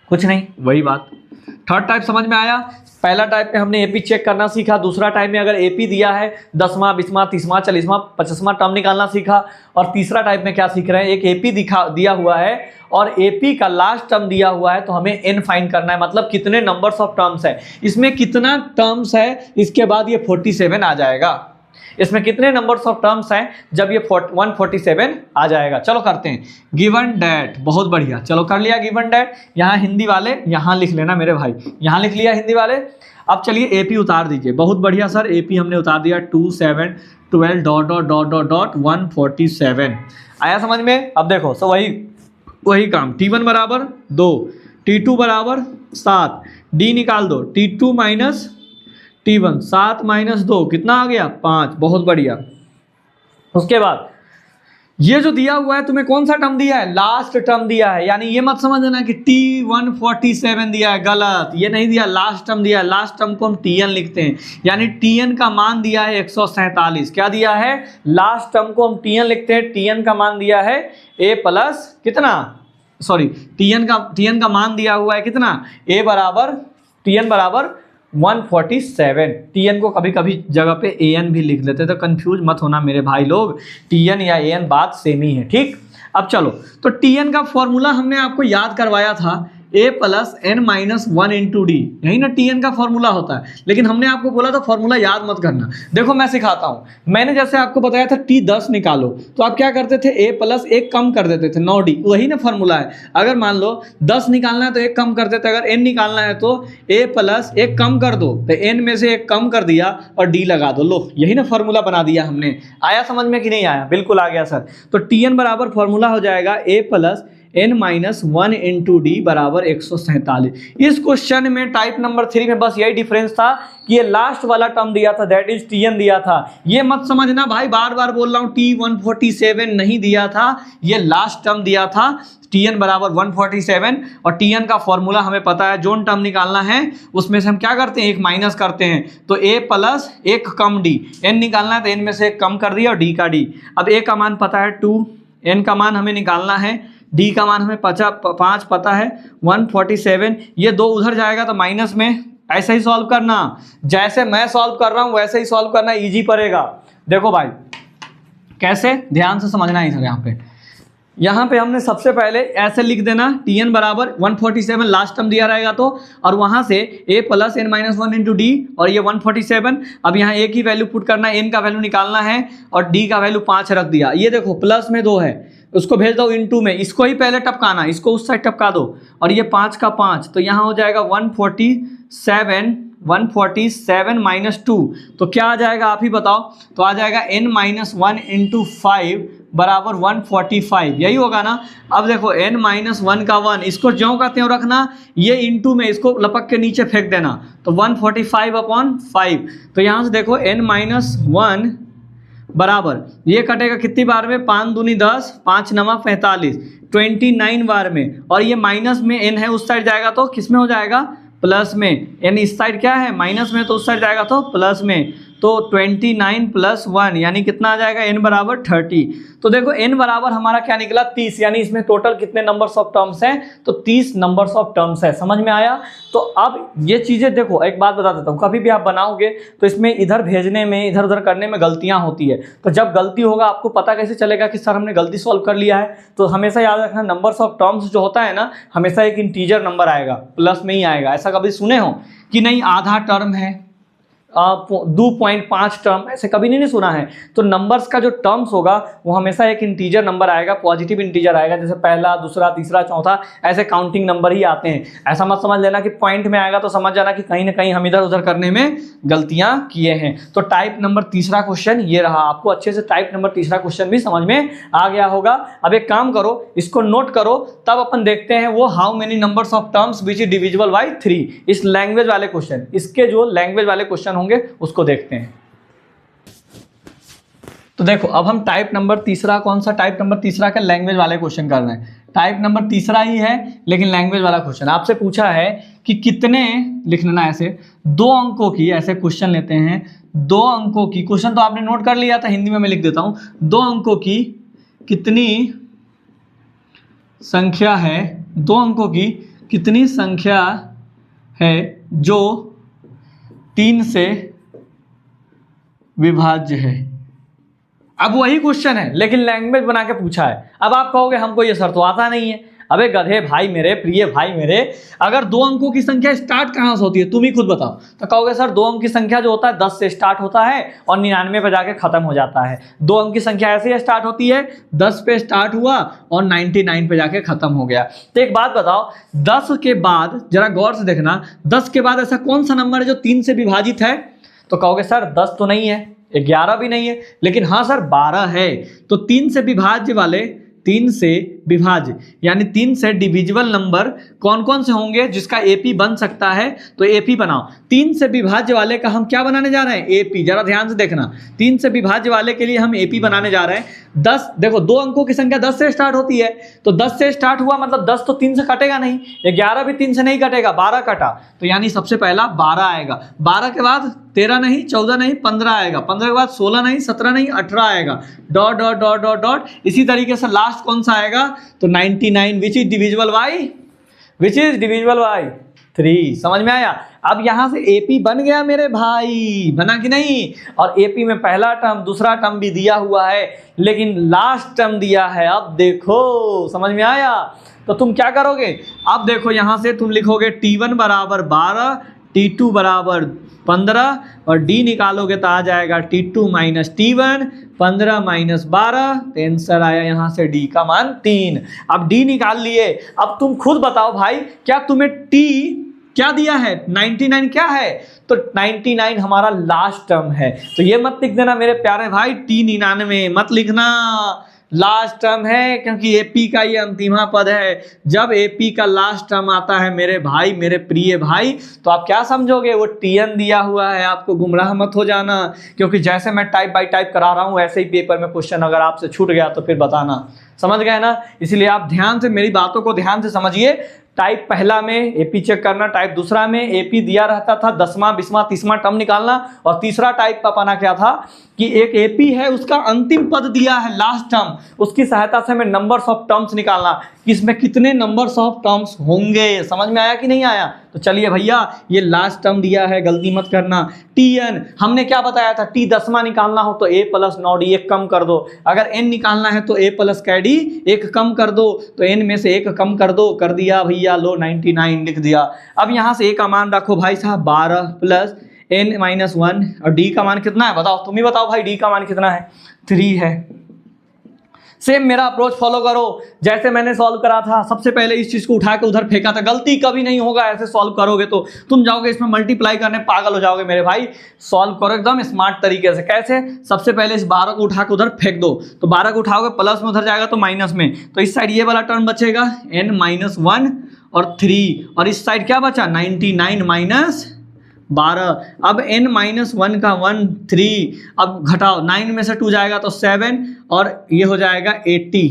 कुछ नहीं, वही बात। थर्ड टाइप समझ में आया। पहला टाइप में हमने एपी चेक करना सीखा, दूसरा टाइप में अगर एपी दिया है 10वां 20वां 30वां 40वां 50वां टर्म निकालना सीखा, और तीसरा टाइप में क्या सीख रहे हैं, एक एपी दिया हुआ है और एपी का लास्ट टर्म दिया हुआ है, तो हमें n फाइंड करना है, मतलब कितने नंबर्स ऑफ टर्म्स है, इसमें कितना टर्म्स है, इसके बाद ये 47 आ जाएगा। इसमें कितने नंबर्स ऑफ टर्म्स हैं जब ये 147 आ जाएगा। चलो करते हैं। गिवन डैट, बहुत बढ़िया, चलो कर लिया गिवन डैट। यहाँ हिंदी वाले यहाँ लिख लेना मेरे भाई, यहाँ लिख लिया हिंदी वाले। अब चलिए एपी उतार दीजिए। बहुत बढ़िया सर, एपी हमने उतार दिया 2 7 12 147 आया समझ में। अब देखो सो वही काम, T1 बराबर 2, T2 बराबर 7, D निकाल दो, T2 माइनस T1, 7 माइनस 2 कितना आ गया 5, बहुत बढ़िया। उसके बाद ये जो दिया हुआ है तुम्हें कौन सा टर्म दिया है, लास्ट टर्म दिया है। यानी ये मत समझना कि T147 दिया है, गलत, ये नहीं दिया, लास्ट टर्म दिया है। लास्ट टर्म को हम Tn लिखते हैं, यानी Tn का मान दिया है 147। क्या दिया है, लास्ट टर्म को हम Tn लिखते हैं, Tn का मान दिया है a प्लस कितना, सॉरी Tn का मान दिया हुआ है कितना, Tn बराबर 147। Tn को कभी कभी जगह पे An भी लिख लेते हैं, तो कंफ्यूज मत होना मेरे भाई लोग, Tn या An बात सेम ही है, ठीक। अब चलो, तो Tn का फॉर्मूला हमने आपको याद करवाया था A plus N minus one into D, यही ना टी एन का फॉर्मूला होता है। लेकिन हमने आपको बोला था फॉर्मूला याद मत करना। देखो मैं सिखाता हूँ, मैंने जैसे आपको बताया था टी 10 निकालो, तो आप क्या करते थे, ए प्लस एक कम कर देते थे 9 डी, वही ना फॉर्मूला है। अगर मान लो 10 निकालना है तो एक कम कर देते, अगर एन निकालना है तो ए प्लस एक कम कर दो, तो एन में से एक कम कर दिया और डी लगा दो, लो यही ना फॉर्मूला बना दिया हमने। आया समझ में कि नहीं आया? बिल्कुल आ गया सर। तो टी एन बराबर फॉर्मूला हो जाएगा A plus n minus one into D बराबर 147। इस क्वेश्चन में टाइप नंबर 3 में बस यही डिफरेंस था कि ये लास्ट वाला टर्म दिया था, दैट इज टी एन दिया था। ये मत समझना भाई, बार बार बोल रहा हूँ, टी 147 नहीं दिया था, ये लास्ट टर्म दिया था टी एन बराबर 147। और टी एन का फॉर्मूला हमें पता है, जोन टर्म निकालना है उसमें से हम क्या करते हैं, एक माइनस करते हैं, तो ए प्लस एक कम डी, एन निकालना है तो एन में से एक कम कर दिया और डी का डी। अब ए का मान पता है 2, एन का मान हमें निकालना है, डी का मान हमें 5 पता है 147, ये 2 उधर जाएगा तो माइनस में। ऐसे ही सॉल्व करना, जैसे मैं सॉल्व कर रहा हूं वैसे ही सॉल्व करना, इजी पड़ेगा। देखो भाई कैसे, ध्यान से समझना है। यहाँ पे हमने सबसे पहले ऐसे लिख देना, टी एन बराबर 147 लास्ट टर्म दिया रहेगा तो, और वहाँ से A plus N minus one into D, और ये 147। अब यहाँ ए की वैल्यू पुट करना है, एन का वैल्यू निकालना है और डी का वैल्यू 5 रख दिया। ये देखो प्लस में 2 है, उसको भेज दो इनटू में, इसको ही पहले टपकाना, इसको उस साइड टपका दो, और ये 5 का 5, तो यहाँ हो जाएगा 147 माइनस 2, तो क्या आ जाएगा आप ही बताओ? तो आ जाएगा n माइनस वन इंटू 5 बराबर 145, यही होगा ना। अब देखो n माइनस 1 का 1, इसको ज्यों का त्यों रखना, ये इंटू में इसको लपक के नीचे फेंक देना, तो 145 अपॉन 5। तो यहाँ से देखो n माइनस 1 बराबर, ये कटेगा कितनी बार में, 5 दूनी 10, 5 नवा 45, 29 बार में, और ये माइनस में n है उस साइड जाएगा तो किस में हो जाएगा, प्लस में। n इस साइड क्या है, माइनस में, तो उस साइड जाएगा तो प्लस में। तो 29 प्लस 1 यानी कितना आ जाएगा, n बराबर 30। तो देखो n बराबर हमारा क्या निकला, 30, यानी इसमें टोटल कितने नंबर्स ऑफ टर्म्स हैं, तो 30 नंबर्स ऑफ टर्म्स है। समझ में आया? तो अब ये चीज़ें देखो, एक बात बता देता हूँ, कभी भी आप बनाओगे तो इसमें इधर भेजने में, इधर उधर करने में गलतियाँ होती है। तो जब गलती होगा आपको पता कैसे चलेगा कि सर हमने गलती सॉल्व कर लिया है? तो हमेशा याद रखना, नंबर्स ऑफ टर्म्स जो होता है ना, हमेशा एक इंटीजर नंबर आएगा, प्लस में ही आएगा। ऐसा कभी सुने हो कि नहीं आधा टर्म है, 2.5 टर्म, ऐसे कभी नहीं सुना है। तो नंबर्स का जो टर्म्स होगा वो हमेशा एक इंटीजर नंबर आएगा, पॉजिटिव इंटीजर आएगा, जैसे पहला, दूसरा, तीसरा, चौथा, ऐसे काउंटिंग नंबर ही आते हैं। ऐसा मत समझ लेना कि पॉइंट में आएगा तो समझ जाना कि कहीं ना कहीं हम इधर उधर करने में गलतियां किए हैं। तो टाइप नंबर तीसरा क्वेश्चन ये रहा, आपको अच्छे से टाइप नंबर तीसरा क्वेश्चन भी समझ में आ गया होगा। अब एक काम करो, इसको नोट करो, तब अपन देखते हैं वो how many numbers of terms which is divisible by 3, इस लैंग्वेज वाले क्वेश्चन, इसके जो लैंग्वेज वाले क्वेश्चन होंगे उसको देखते हैं। तो देखो अब हम टाइप नंबर तीसरा, कौन सा टाइप नंबर तीसरा का, लैंग्वेज वाले क्वेश्चन कर रहे हैं। टाइप नंबर तीसरा ही है लेकिन लैंग्वेज वाला क्वेश्चन। आपसे पूछा है कि कितने, लिख लेना ऐसे, 2 अंकों की, ऐसे क्वेश्चन लेते हैं, 2 अंकों की, क्वेश्चन तो आपने नोट कर लिया था, हिंदी में मैं लिख देता हूं, 2 अंकों की कितनी संख्या है, 2 अंकों की कितनी संख्या है जो 3 से विभाज्य है। अब वही क्वेश्चन है लेकिन लैंग्वेज बना के पूछा है। अब आप कहोगे हमको ये सर तो आता नहीं है। अबे गधे भाई मेरे, प्रिय भाई मेरे, अगर 2 अंकों की संख्या स्टार्ट कहाँ से होती है तुम ही खुद बताओ। तो कहोगे सर 2 अंक की संख्या जो होता है 10 से स्टार्ट होता है और 99 पे जाके खत्म हो जाता है। 2 अंक की संख्या ऐसे स्टार्ट होती है, 10 पे स्टार्ट हुआ और 99 पे जाके खत्म हो गया। तो एक बात बताओ, 10 के बाद जरा गौर से देखना, 10 के बाद ऐसा कौन सा नंबर है जो 3 से विभाजित है? तो कहोगे सर 10 तो नहीं है, 11 भी नहीं है, लेकिन हाँ सर 12 है। तो 3 से विभाज्य वाले, 3 से विभाज्य यानी 3 से डिविजिबल नंबर कौन कौन से होंगे जिसका एपी बन सकता है? तो एपी बनाओ। 3 से विभाज्य वाले का हम क्या बनाने जा रहे हैं? एपी। जरा ध्यान से देखना, 3 से विभाज्य वाले के लिए हम एपी बनाने जा रहे हैं। 10, देखो 2 अंकों की संख्या 10 से स्टार्ट होती है, तो 10 से स्टार्ट हुआ मतलब 10 तो 3 से कटेगा नहीं, 11 भी 3 से नहीं कटेगा, 12 कटा, तो यानी सबसे पहला 12 आएगा। 12 के बाद 13 नहीं, 14 नहीं, 15 आएगा, 15 के बाद 16 नहीं, 17 नहीं, 18 आएगा, dot dot dot dot dot. इसी तरीके से लास्ट कौन सा आएगा? तो 99, which is divisible by, which is divisible by 3। समझ में आया? अब यहां से एपी बन गया मेरे भाई, बना कि नहीं? और एपी में पहला टर्म, दूसरा टर्म भी दिया हुआ है, लेकिन लास्ट टर्म दिया है। अब देखो समझ में आया? तो तुम क्या करोगे, अब देखो यहाँ से तुम लिखोगे T1 बराबर 12, T2 बराबर 15 और D निकालोगे तो आ जाएगा T2 माइनस T1, 15 माइनस 12, तो आंसर आया यहाँ से D का मान 3। अब D निकाल लिए, अब तुम खुद बताओ भाई, क्या तुम्हें T क्या दिया है, 99 क्या है, तो 99 हमारा लास्ट टर्म है। तो ये मत लिख देना मेरे प्यारे भाई, T99 मत लिखना, लास्ट टर्म है, क्योंकि एपी का ये अंतिमा पद है। जब एपी का लास्ट टर्म आता है मेरे भाई, मेरे प्रिय भाई, तो आप क्या समझोगे, वो टीएन दिया हुआ है, आपको गुमराह मत हो जाना, क्योंकि जैसे मैं टाइप बाय टाइप करा रहा हूँ वैसे ही पेपर में क्वेश्चन अगर आपसे छूट गया तो फिर बताना, समझ गए ना। इसलिए आप ध्यान से मेरी बातों को ध्यान से समझिए। टाइप पहला में एपी चेक करना, टाइप दूसरा में एपी दिया रहता था 10वां 20वां 30वां टर्म निकालना, और तीसरा टाइप का पाना क्या था कि एक एपी है उसका अंतिम पद दिया है लास्ट टर्म, उसकी सहायता से हमें नंबर्स ऑफ टर्म्स निकालना कि इसमें कितने नंबर्स ऑफ टर्म्स होंगे। समझ में आया कि नहीं आया? तो चलिए भैया, ये लास्ट टर्म दिया है, गलती मत करना। टीएन हमने क्या बताया था, टी 10वां निकालना हो तो ए प्लस 9d एक कम कर दो, अगर एन निकालना है तो ए प्लस कैडी एक कम कर दो, तो एन में से एक कम कर दो, कर दिया भैया, लो 99 लिख दिया। अब यहाँ से ए का मान रखो भाई साहब 12 प्लस n माइनस 1, और d का मान कितना है बताओ, तुम ही बताओ भाई, d का मान कितना है, 3 है। सेम मेरा अप्रोच फॉलो करो, जैसे मैंने सॉल्व करा था, सबसे पहले इस चीज को उठा के उधर फेंका था, गलती कभी नहीं होगा, ऐसे सॉल्व करोगे तो तुम जाओगे इसमें मल्टीप्लाई करने, पागल हो जाओगे मेरे भाई। सॉल्व करो एकदम स्मार्ट तरीके से। कैसे? सबसे पहले इस 12 को उठा के उधर फेंक दो, तो 12 को उठाओगे प्लस में, उधर जाएगा तो माइनस में, तो इस साइड ये वाला टर्म बचेगा n माइनस 1 और 3, और इस साइड क्या बचा 99 माइनस 12। अब n माइनस 1 का 1 3, अब घटाओ, 9 में से 2 जाएगा तो 7, और ये हो जाएगा 80।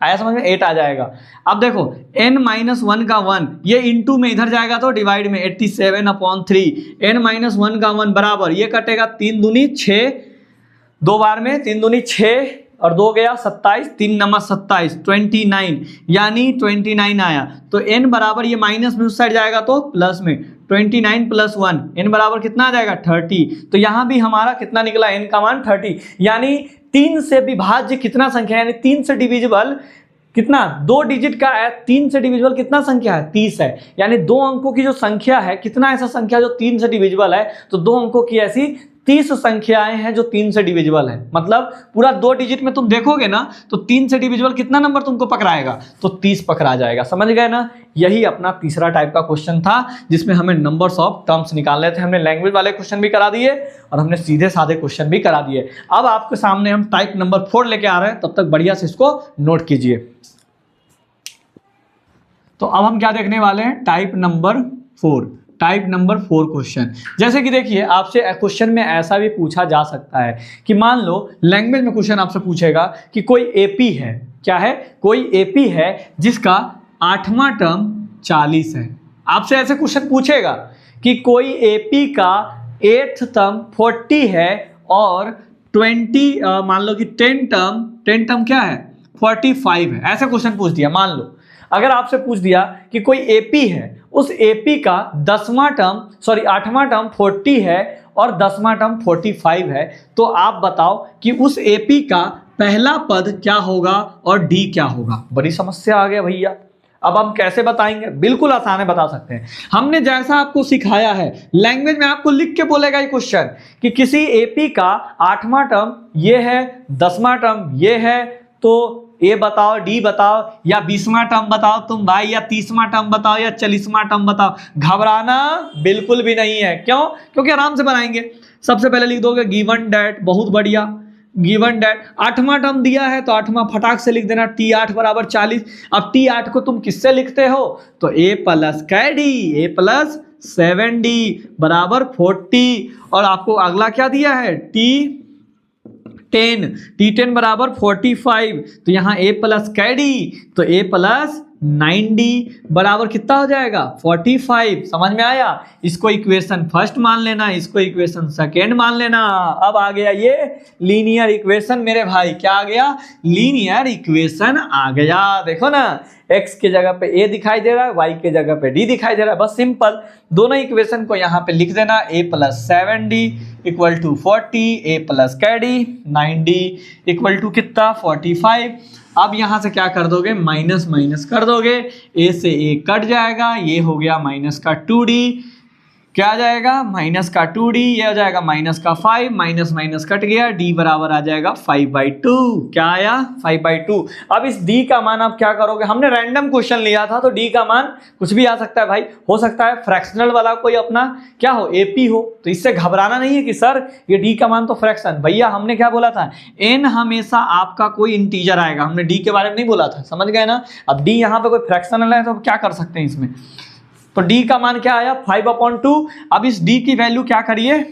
आया समझ में? 8 आ जाएगा। अब देखो n माइनस 1 का 1, ये इंटू में इधर जाएगा तो डिवाइड में, 87/3, n माइनस 1 का 1 बराबर, ये कटेगा 3 दूनी 6, 2 बार में 3 दूनी 6 और 2 गया 27, 3 नंबर 27, 29, यानी 29 आया। तो n बराबर, ये माइनस में उस साइड जाएगा तो प्लस में, 29 प्लस 1, n बराबर कितना आ जाएगा 30। तो यहाँ भी हमारा कितना निकला, n का मान 30, यानी 3 से विभाज्य कितना संख्या, यानी 3 से डिविजिबल कितना, 2 डिजिट का है, 3 से डिविजिबल कितना संख्या है, 30 है। यानी 2 अंकों की जो संख्या है, कितना ऐसा संख्या जो 3 से डिविजिबल है, तो 2 अंकों की ऐसी 30 संख्याएं हैं जो 3 से डिविजिबल है। मतलब पूरा 2 डिजिट में तुम देखोगे ना तो 3 से डिविजिबल कितना नंबर तुमको पकड़ाएगा, तो 30 पकड़ा जाएगा। समझ गए ना? यही अपना तीसरा टाइप का क्वेश्चन था, जिसमें हमें नंबर्स ऑफ टर्म्स निकालने थे। हमने लैंग्वेज वाले क्वेश्चन भी करा दिए और हमने सीधे साधे क्वेश्चन भी करा दिए। अब आपके सामने हम टाइप नंबर 4 लेके आ रहे हैं, तब तक बढ़िया से इसको नोट कीजिए। तो अब हम क्या देखने वाले हैं, type number 4। Type number 4 question, जैसे कि देखिए आपसे क्वेश्चन में ऐसा भी पूछा जा सकता है कि मान लो लैंग्वेज में क्वेश्चन आपसे पूछेगा कि कोई एपी है, क्या है, कोई एपी है जिसका 8वां टर्म 40 है। आपसे ऐसे क्वेश्चन पूछेगा कि कोई एपी का 8th टर्म 40 है और 20 मान लो कि 10 टर्म क्या है 45 है। ऐसा क्वेश्चन पूछ दिया। मान लो अगर आपसे पूछ दिया कि कोई एपी है, उस एपी का 8वां टर्म 40 है और 10वां टर्म 45 है, तो आप बताओ कि उस एपी का पहला पद क्या होगा और डी क्या होगा। बड़ी समस्या आ गया भैया। अब हम कैसे बताएंगे? बिल्कुल आसान है, बता सकते हैं। हमने जैसा आपको सिखाया है, लैंग्वेज में आपको लिख के बोलेगा ये क्वेश्चन कि किसी एपी का 8वां टर्म ये है, 10वां टर्म ये है, तो ए बताओ, डी बताओ, या 20वां टर्म बताओ तुम भाई, या 30वां टर्म बताओ, या 40वां टर्म बताओ। घबराना बिल्कुल भी नहीं है। क्यों? क्योंकि आराम से बनाएंगे। सबसे पहले लिख दोगे गिवन डेट, बहुत बढ़िया, गिवन डेट 8वां टर्म दिया है तो 8वां फटाक से लिख देना, T8 बराबर 40। अब T8 को तुम किससे लिखते हो, तो A प्लस कैडी, A प्लस 7D बराबर 40, और आपको अगला क्या दिया है T10 बराबर 45, तो यहाँ A प्लस कैडी, तो A प्लस 9D बराबर कितना हो जाएगा 45। समझ में आया? इसको इक्वेशन फर्स्ट मान लेना, इसको इक्वेशन सेकेंड मान लेना। अब आ गया ये लीनियर इक्वेशन मेरे भाई। क्या आ गया? लीनियर इक्वेशन आ गया। देखो ना, x के जगह पे a दिखाई दे रहा है, y के जगह पे d दिखाई दे रहा है। बस सिंपल दोनों इक्वेशन को यहाँ पे लिख देना, a plus 7d equal to 40, a plus कैडी 9d इक्वल टू कितना 45। अब यहाँ से क्या कर दोगे, माइनस माइनस कर दोगे, ए से ए कट जाएगा, ये हो गया माइनस का 2d, क्या आ जाएगा माइनस का 2d, ये हो जाएगा माइनस का 5, माइनस माइनस कट गया, d बराबर आ जाएगा 5/2। क्या आया 5/2। अब इस d का मान आप क्या करोगे, हमने रैंडम क्वेश्चन लिया था तो d का मान कुछ भी आ सकता है भाई, हो सकता है फ्रैक्शनल वाला कोई अपना क्या हो AP हो, तो इससे घबराना नहीं है कि सर ये d का मान तो फ्रैक्शन। भैया हमने क्या बोला था, n हमेशा आपका कोई इंटीजर आएगा, हमने d के बारे में नहीं बोला था, समझ गए ना। अब d यहाँ पे कोई फ्रैक्शनल है तो क्या कर सकते हैं इसमें, तो d का मान क्या आया 5/2। अब इस d की वैल्यू क्या करिए,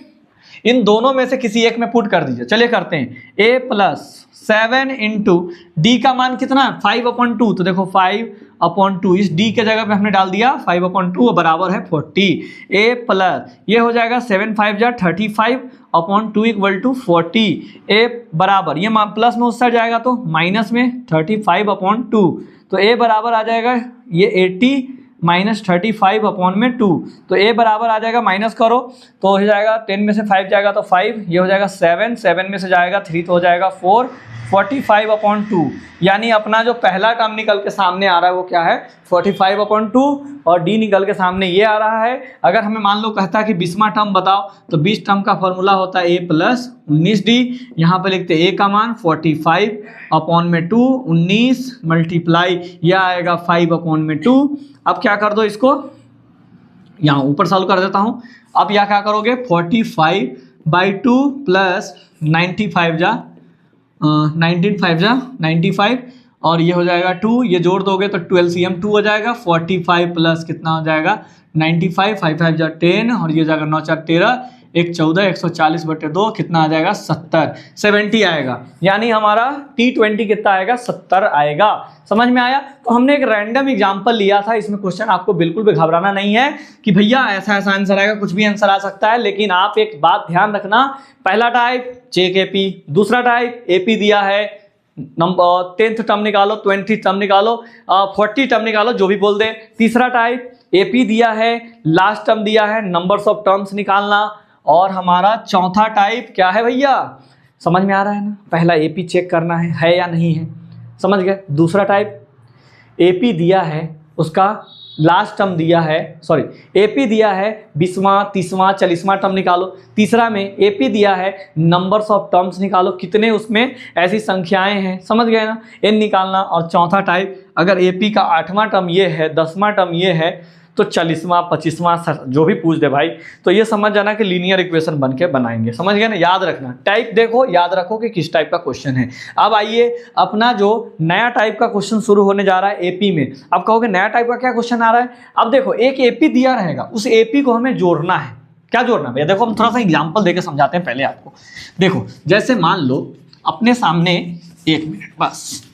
इन दोनों में से किसी एक में पुट कर दीजिए। चलिए करते हैं, a+7 इंटू डी का मान कितना है 5/2, तो देखो 5/2 इस d के जगह पे हमने डाल दिया 5/2 बराबर है 40। a प्लस ये हो जाएगा 7 5 जा 35/2 इक्वल टू 40। a बराबर ये प्लस में उस साइड जाएगा तो माइनस में 35/2, तो a बराबर आ जाएगा ये 80 माइनस 35/2, तो a बराबर आ जाएगा, माइनस करो तो हो जाएगा 10 में से 5 जाएगा तो 5, ये हो जाएगा 7, 7 में से जाएगा 3 तो हो जाएगा 4, 45/2। यानी अपना जो पहला टर्म निकल के सामने आ रहा है वो क्या है 45/2, और d निकल के सामने ये आ रहा है। अगर हमें मान लो कहता है कि 20वां टर्म बताओ, तो 20 टर्म का फॉर्मूला होता है a+19d, यहाँ पे लिखते a का मान 45/2, 19 मल्टीप्लाई यह आएगा 5/2। अब क्या कर दो इसको, यहाँ ऊपर सॉल्व कर देता हूँ। अब यह क्या करोगे 45/2 प्लस 95 जा 95 और ये हो जाएगा 2, ये जोड़ दोगे तो 12cm 2 हो जाएगा, 45 प्लस कितना हो जाएगा 95, 5 5 जा 10 और ये हो जाएगा 9 4 13, 1 14, 140/2 कितना आ जाएगा 70 आएगा। यानी हमारा T20 कितना आएगा 70 आएगा। समझ में आया। तो हमने एक रैंडम एग्जांपल लिया था, इसमें क्वेश्चन आपको बिल्कुल भी घबराना नहीं है कि भैया ऐसा ऐसा आंसर आएगा, कुछ भी आंसर आ सकता है। लेकिन आप एक बात ध्यान रखना, पहला टाइप चेक AP, दूसरा टाइप AP दिया है नंबर 10th टर्म निकालो, 20th टर्म निकालो, 40 टर्म निकालो, जो भी बोल दे। तीसरा टाइप AP दिया है, लास्ट टर्म दिया है, नंबर्स ऑफ टर्म्स निकालना। और हमारा चौथा टाइप क्या है भैया, समझ में आ रहा है ना, पहला AP चेक करना है या नहीं है, समझ गए। दूसरा टाइप AP दिया है, उसका लास्ट टर्म दिया है, सॉरी AP दिया है 20वां 30वां 40वां टर्म निकालो। तीसरा में AP दिया है नंबर्स ऑफ टर्म्स निकालो, कितने उसमें ऐसी संख्याएं हैं, समझ गए ना, n निकालना। और चौथा टाइप अगर AP का 8वां टर्म ये है, 10वां टर्म ये है, तो 40वां 25वां जो भी पूछ दे भाई, तो ये समझ जाना कि लीनियर इक्वेशन बन के बनाएंगे, समझ गए ना। याद रखना टाइप, देखो याद रखो कि किस टाइप का क्वेश्चन है। अब आइए अपना जो नया टाइप का क्वेश्चन शुरू होने जा रहा है AP में। अब कहोगे नया टाइप का क्या क्वेश्चन आ रहा है, अब देखो एक AP दिया रहेगा, उस AP को हमें जोड़ना है। क्या जोड़ना भैया, देखो हम थोड़ा सा एग्जाम्पल देके समझाते हैं पहले आपको। देखो जैसे मान लो अपने सामने, 1 मिनट बस,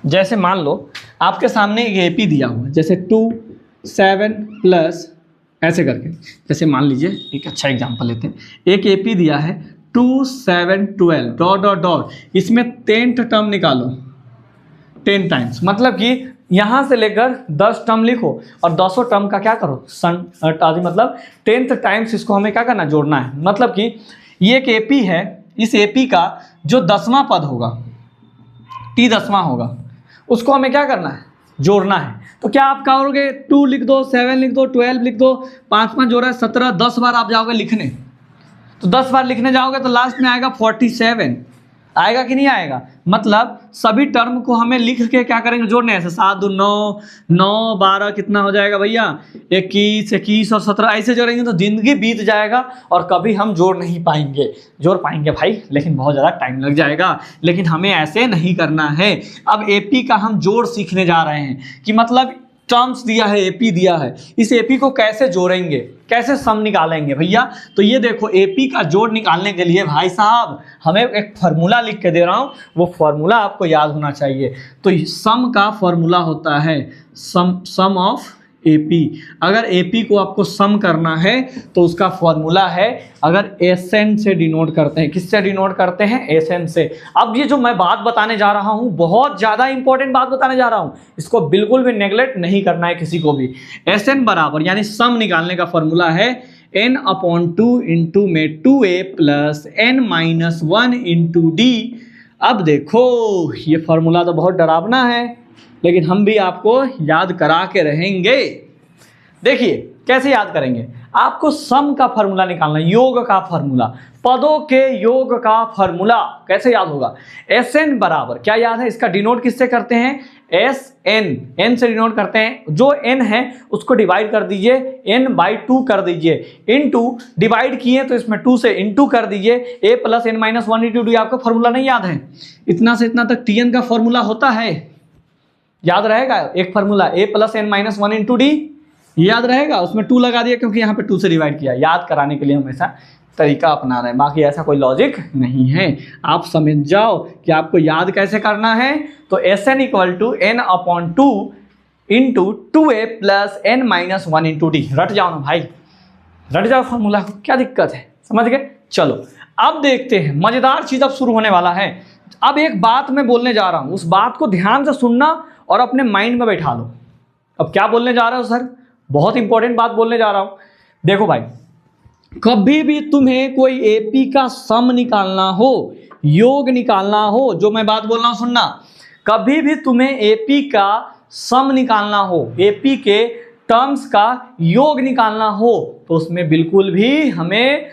जैसे मान लो आपके सामने एक AP दिया हुआ है, जैसे 2 7 प्लस ऐसे करके, जैसे मान लीजिए एक अच्छा एग्जांपल लेते हैं, एक AP दिया है 2 7 12 डॉट डॉट डॉट, इसमें 10th टर्म निकालो 10 टाइम्स, मतलब कि यहाँ से लेकर 10 टर्म लिखो और 10 टर्म का क्या करो मतलब 10th टाइम्स इसको हमें क्या करना, जोड़ना है। मतलब कि ये एक AP है, इस AP का जो 10वां पद होगा, T 10वां होगा, उसको हमें क्या करना है, जोड़ना है। तो क्या आप कहोगे 2 लिख दो, 7 लिख दो, 12 लिख दो, 5 5 जोड़ा 17, 10 बार आप जाओगे लिखने, तो 10 बार लिखने जाओगे तो लास्ट में आएगा 47, आएगा कि नहीं आएगा। मतलब सभी टर्म को हमें लिख के क्या करेंगे, जोड़ने ऐसे 7 2 9 9 12 कितना हो जाएगा भैया 21 21 और 17, ऐसे जोड़ेंगे तो जिंदगी बीत जाएगा और कभी हम जोड़ नहीं पाएंगे। जोड़ पाएंगे भाई, लेकिन बहुत ज़्यादा टाइम लग जाएगा, लेकिन हमें ऐसे नहीं करना है। अब AP का हम जोड़ सीखने जा रहे हैं कि मतलब टर्म्स दिया है, AP दिया है, इस AP को कैसे जोड़ेंगे, कैसे सम निकालेंगे भैया। तो ये देखो AP का जोड़ निकालने के लिए भाई साहब हमें एक फार्मूला लिख के दे रहा हूँ, वो फार्मूला आपको याद होना चाहिए। तो सम का फार्मूला होता है सम ऑफ AP। अगर AP को आपको सम करना है तो उसका फॉर्मूला है, अगर SN से डिनोट करते हैं, किससे डिनोट करते हैं, SN से। अब ये जो मैं बात बताने जा रहा हूँ, बहुत ज़्यादा इंपॉर्टेंट बात बताने जा रहा हूँ, इसको बिल्कुल भी नेगलेक्ट नहीं करना है किसी को भी। SN बराबर यानी सम निकालने का फॉर्मूला है n अपॉन 2 इंटू में 2a plus n minus 1 into D. अब देखो ये फॉर्मूला तो बहुत डरावना है, लेकिन हम भी आपको याद करा के रहेंगे। देखिए कैसे याद करेंगे, आपको सम का फॉर्मूला निकालना, योग का फॉर्मूला, पदों के योग का फॉर्मूला कैसे याद होगा। Sn बराबर क्या याद है, इसका डिनोट किससे करते हैं, Sn, n से डिनोट करते हैं। जो n है उसको डिवाइड कर दीजिए, n बाई 2 कर दीजिए, इनटू डिवाइड किए तो इसमें 2 से इनटू कर दीजिए, a plus n minus 1 into D. आपको फॉर्मूला नहीं याद है, इतना से इतना तक Tn का फॉर्मूला होता है, याद रहेगा। एक formula a plus n minus 1 into D याद रहेगा, उसमें 2 लगा दिया क्योंकि यहाँ पे 2 से डिवाइड किया। याद कराने के लिए हमेशा तरीका अपना रहे हैं, बाकी ऐसा कोई लॉजिक नहीं है। आप समझ जाओ कि आपको याद कैसे करना है। तो Sn equal to n upon 2 into 2a plus n minus 1 into D. रट जाओ ना भाई, रट जाओ फॉर्मूला, क्या दिक्कत है, समझ गए। चलो अब देखते हैं, मजेदार चीज अब शुरू होने वाला है। अब एक बात मैं बोलने जा रहा हूं, उस बात को ध्यान से सुनना और अपने माइंड में बैठा लो। अब क्या बोलने जा रहा हूं सर, बहुत इंपॉर्टेंट बात बोलने जा रहा हूं। देखो भाई, कभी भी तुम्हें कोई एपी का सम निकालना हो, योग निकालना हो, जो मैं बात बोल रहा हूं सुनना, कभी भी तुम्हें एपी का सम निकालना हो, एपी के टर्म्स का योग निकालना हो, तो उसमें बिल्कुल भी हमें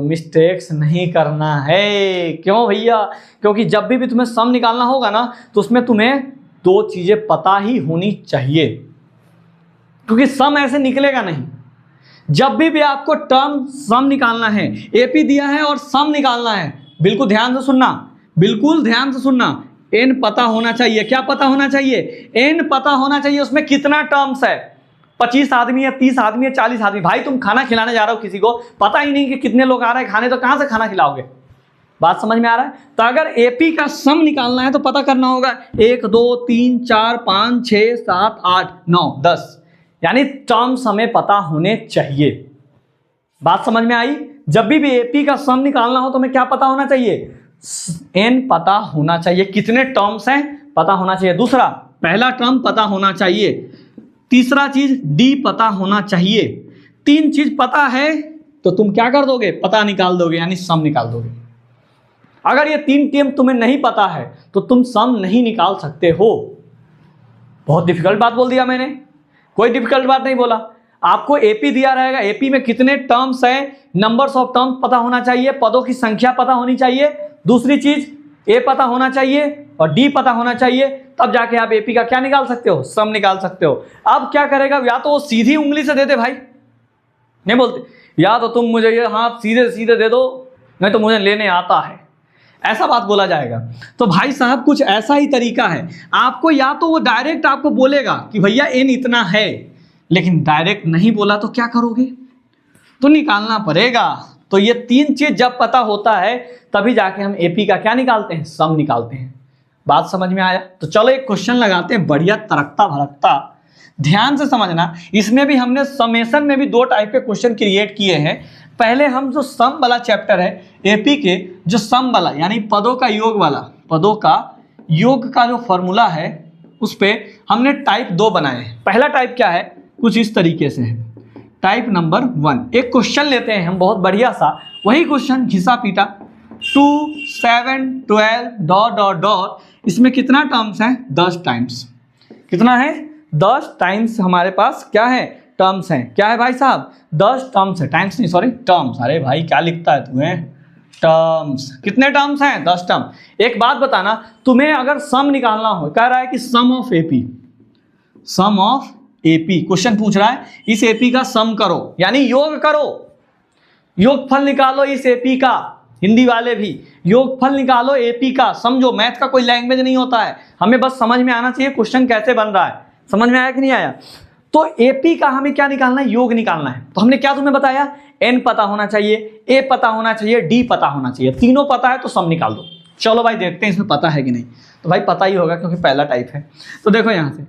मिस्टेक्स नहीं करना है। क्यों भैया, क्योंकि जब भी तुम्हें सम निकालना होगा ना, तो उसमें तुम्हें 2 चीजें पता ही होनी चाहिए, क्योंकि सम ऐसे निकलेगा नहीं। जब भी आपको टर्म सम निकालना है, एपी दिया है और सम निकालना है, बिल्कुल ध्यान से सुनना, बिल्कुल ध्यान से सुनना। एन पता होना चाहिए, क्या पता होना चाहिए, एन पता होना चाहिए, उसमें कितना टर्म्स है, 25 आदमी है, 30 आदमी है, 40 आदमी। भाई तुम खाना खिलाने जा रहे हो किसी को, पता ही नहीं कि कितने लोग आ रहे हैं खाने, तो कहां से खाना खिलाओगे। बात समझ में आ रहा है। तो अगर एपी का सम निकालना है तो पता करना होगा 1 2 3 4 5 6 7 8 9 10, यानी टर्म्स हमें पता होने चाहिए। बात समझ में आई। जब भी एपी का सम निकालना हो तो हमें क्या पता होना चाहिए, एन पता होना चाहिए, कितने टर्म्स हैं पता होना चाहिए। दूसरा, पहला टर्म पता होना चाहिए। तीसरा चीज डी पता होना चाहिए। 3 चीज पता है तो तुम क्या कर दोगे, पता निकाल दोगे, यानी सम निकाल दोगे। अगर ये 3 टर्म तुम्हें नहीं पता है तो तुम सम नहीं निकाल सकते हो। बहुत डिफिकल्ट बात बोल दिया मैंने, कोई डिफिकल्ट बात नहीं बोला। आपको एपी दिया रहेगा, एपी में कितने टर्म्स हैं, नंबर्स ऑफ टर्म्स पता होना चाहिए, पदों की संख्या पता होनी चाहिए। दूसरी चीज ए पता होना चाहिए और डी पता होना चाहिए, तब जाके आप एपी का क्या निकाल सकते हो, सम निकाल सकते हो। अब क्या करेगा, या तो वो सीधी उंगली से दे दे भाई, नहीं बोलते, या तो तुम मुझे ये हाथ सीधे सीधे दे दो, नहीं तो मुझे लेने आता है, ऐसा बात बोला जाएगा। तो भाई साहब कुछ ऐसा ही तरीका है, आपको या तो वो डायरेक्ट आपको बोलेगा कि भैया एन इतना है, लेकिन डायरेक्ट नहीं बोला तो क्या करोगे, तो निकालना पड़ेगा। तो ये 3 चीज जब पता होता है तभी जाके हम एपी का क्या निकालते हैं, सम निकालते हैं। बात समझ में आया। तो चलो एक क्वेश्चन लगाते हैं, बढ़िया तड़कता भड़कता, ध्यान से समझना। इसमें भी हमने समेशन में भी 2 टाइप के क्वेश्चन क्रिएट किए हैं। पहले हम जो सम वाला चैप्टर है एपी के, जो सम वाला यानी पदों का योग वाला, पदों का योग का जो फॉर्मूला है, उस पे हमने टाइप 2 बनाए हैं। पहला टाइप क्या है, कुछ इस तरीके से है, टाइप नंबर 1। एक क्वेश्चन लेते हैं हम बहुत बढ़िया सा, वही क्वेश्चन घिसा पीटा, 2 7 12 डॉट डॉट डॉट, इसमें कितना टर्म्स है, 10 टाइम्स। कितना है, 10 टाइम्स हमारे पास क्या है, टर्म्स हैं। क्या है भाई साहब, 10 टर्म्स है, टाइम्स नहीं सॉरी टर्म्स। अरे भाई क्या लिखता है तुम्हें, टर्म्स। कितने टर्म्स हैं, 10 टर्म। एक बात बताना, तुम्हें अगर सम निकालना हो, कह रहा है कि sum of AP, sum of AP question पूछ रहा है, इस एपी का सम करो, यानी योग करो, योगफल निकालो इस एपी का। हिंदी वाले भी योगफल निकालो एपी का। समझो मैथ का कोई लैंग्वेज नहीं होता है, हमें बस समझ में आना चाहिए क्वेश्चन कैसे बन रहा है। समझ में आया कि नहीं आया। तो एपी का हमें क्या निकालना है, योग निकालना है। तो हमने क्या तुम्हें बताया, एन पता होना चाहिए, ए पता होना चाहिए, डी पता होना चाहिए। तीनों पता है तो सम निकाल दो। चलो भाई देखते हैं इसमें पता है कि नहीं। तो भाई पता ही होगा क्योंकि पहला टाइप है। तो देखो यहाँ से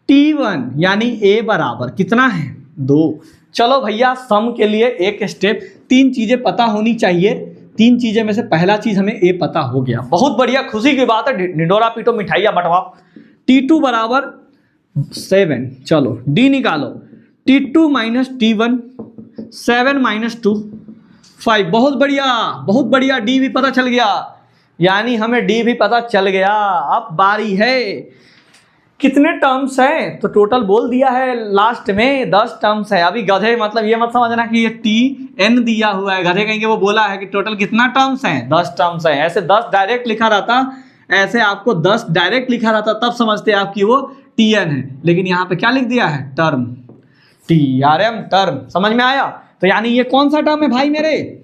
T1 यानी ए बराबर कितना है, 2। चलो भैया सम के लिए एक स्टेप, 3 चीजें पता होनी चाहिए। 3 चीजें में से पहला चीज हमें ए पता हो गया, बहुत बढ़िया, खुशी की बात है। निडोरा पीटो मिठाइयाँ बंटवाओ। T2 बराबर 7, चलो डी निकालो, T2 माइनस T1 7 - 2 5। बहुत बढ़िया, बहुत बढ़िया, डी भी पता चल गया, यानी हमें डी भी पता चल गया। अब बारी है, कितने टर्म्स हैं, तो टोटल बोल दिया है लास्ट में 10 टर्म्स है। अभी गधे मतलब ये मत समझना कि ये TN दिया हुआ है, गधे कहेंगे वो बोला है कि टोटल कितना टर्म्स हैं, 10 टर्म्स हैं। ऐसे 10 डायरेक्ट लिखा रहता, ऐसे आपको 10 डायरेक्ट लिखा रहता तब समझते आप कि वो TN है, लेकिन यहाँ पे क्या लिख दिया है, टर्म, TRM, टर्म। समझ में आया? तो यानी ये कौन सा टर्म है भाई मेरे,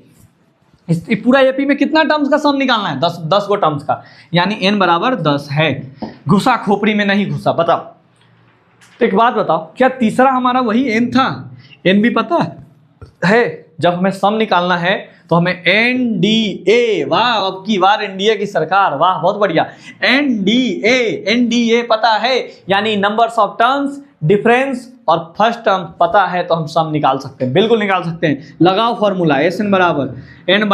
इस पूरा एपी में कितना टर्म्स का सम निकालना है, 10 गो टर्म्स का, यानी n बराबर 10 है। घुसा खोपड़ी में नहीं घुसा, बताओ। तो एक बात बताओ, क्या तीसरा हमारा वही n था? n भी पता है, जब हमें सम निकालना है तो हमें NDA, वाह अब की बार NDA की सरकार, वाह बहुत बढ़िया, NDA पता है, यानी नंबर्स ऑफ टर्म्स, डिफरेंस और फर्स्ट टर्म पता है तो हम सम निकाल सकते हैं, बिल्कुल निकाल सकते हैं। लगाओ फॉर्मूला, SN बराबर n/2 ×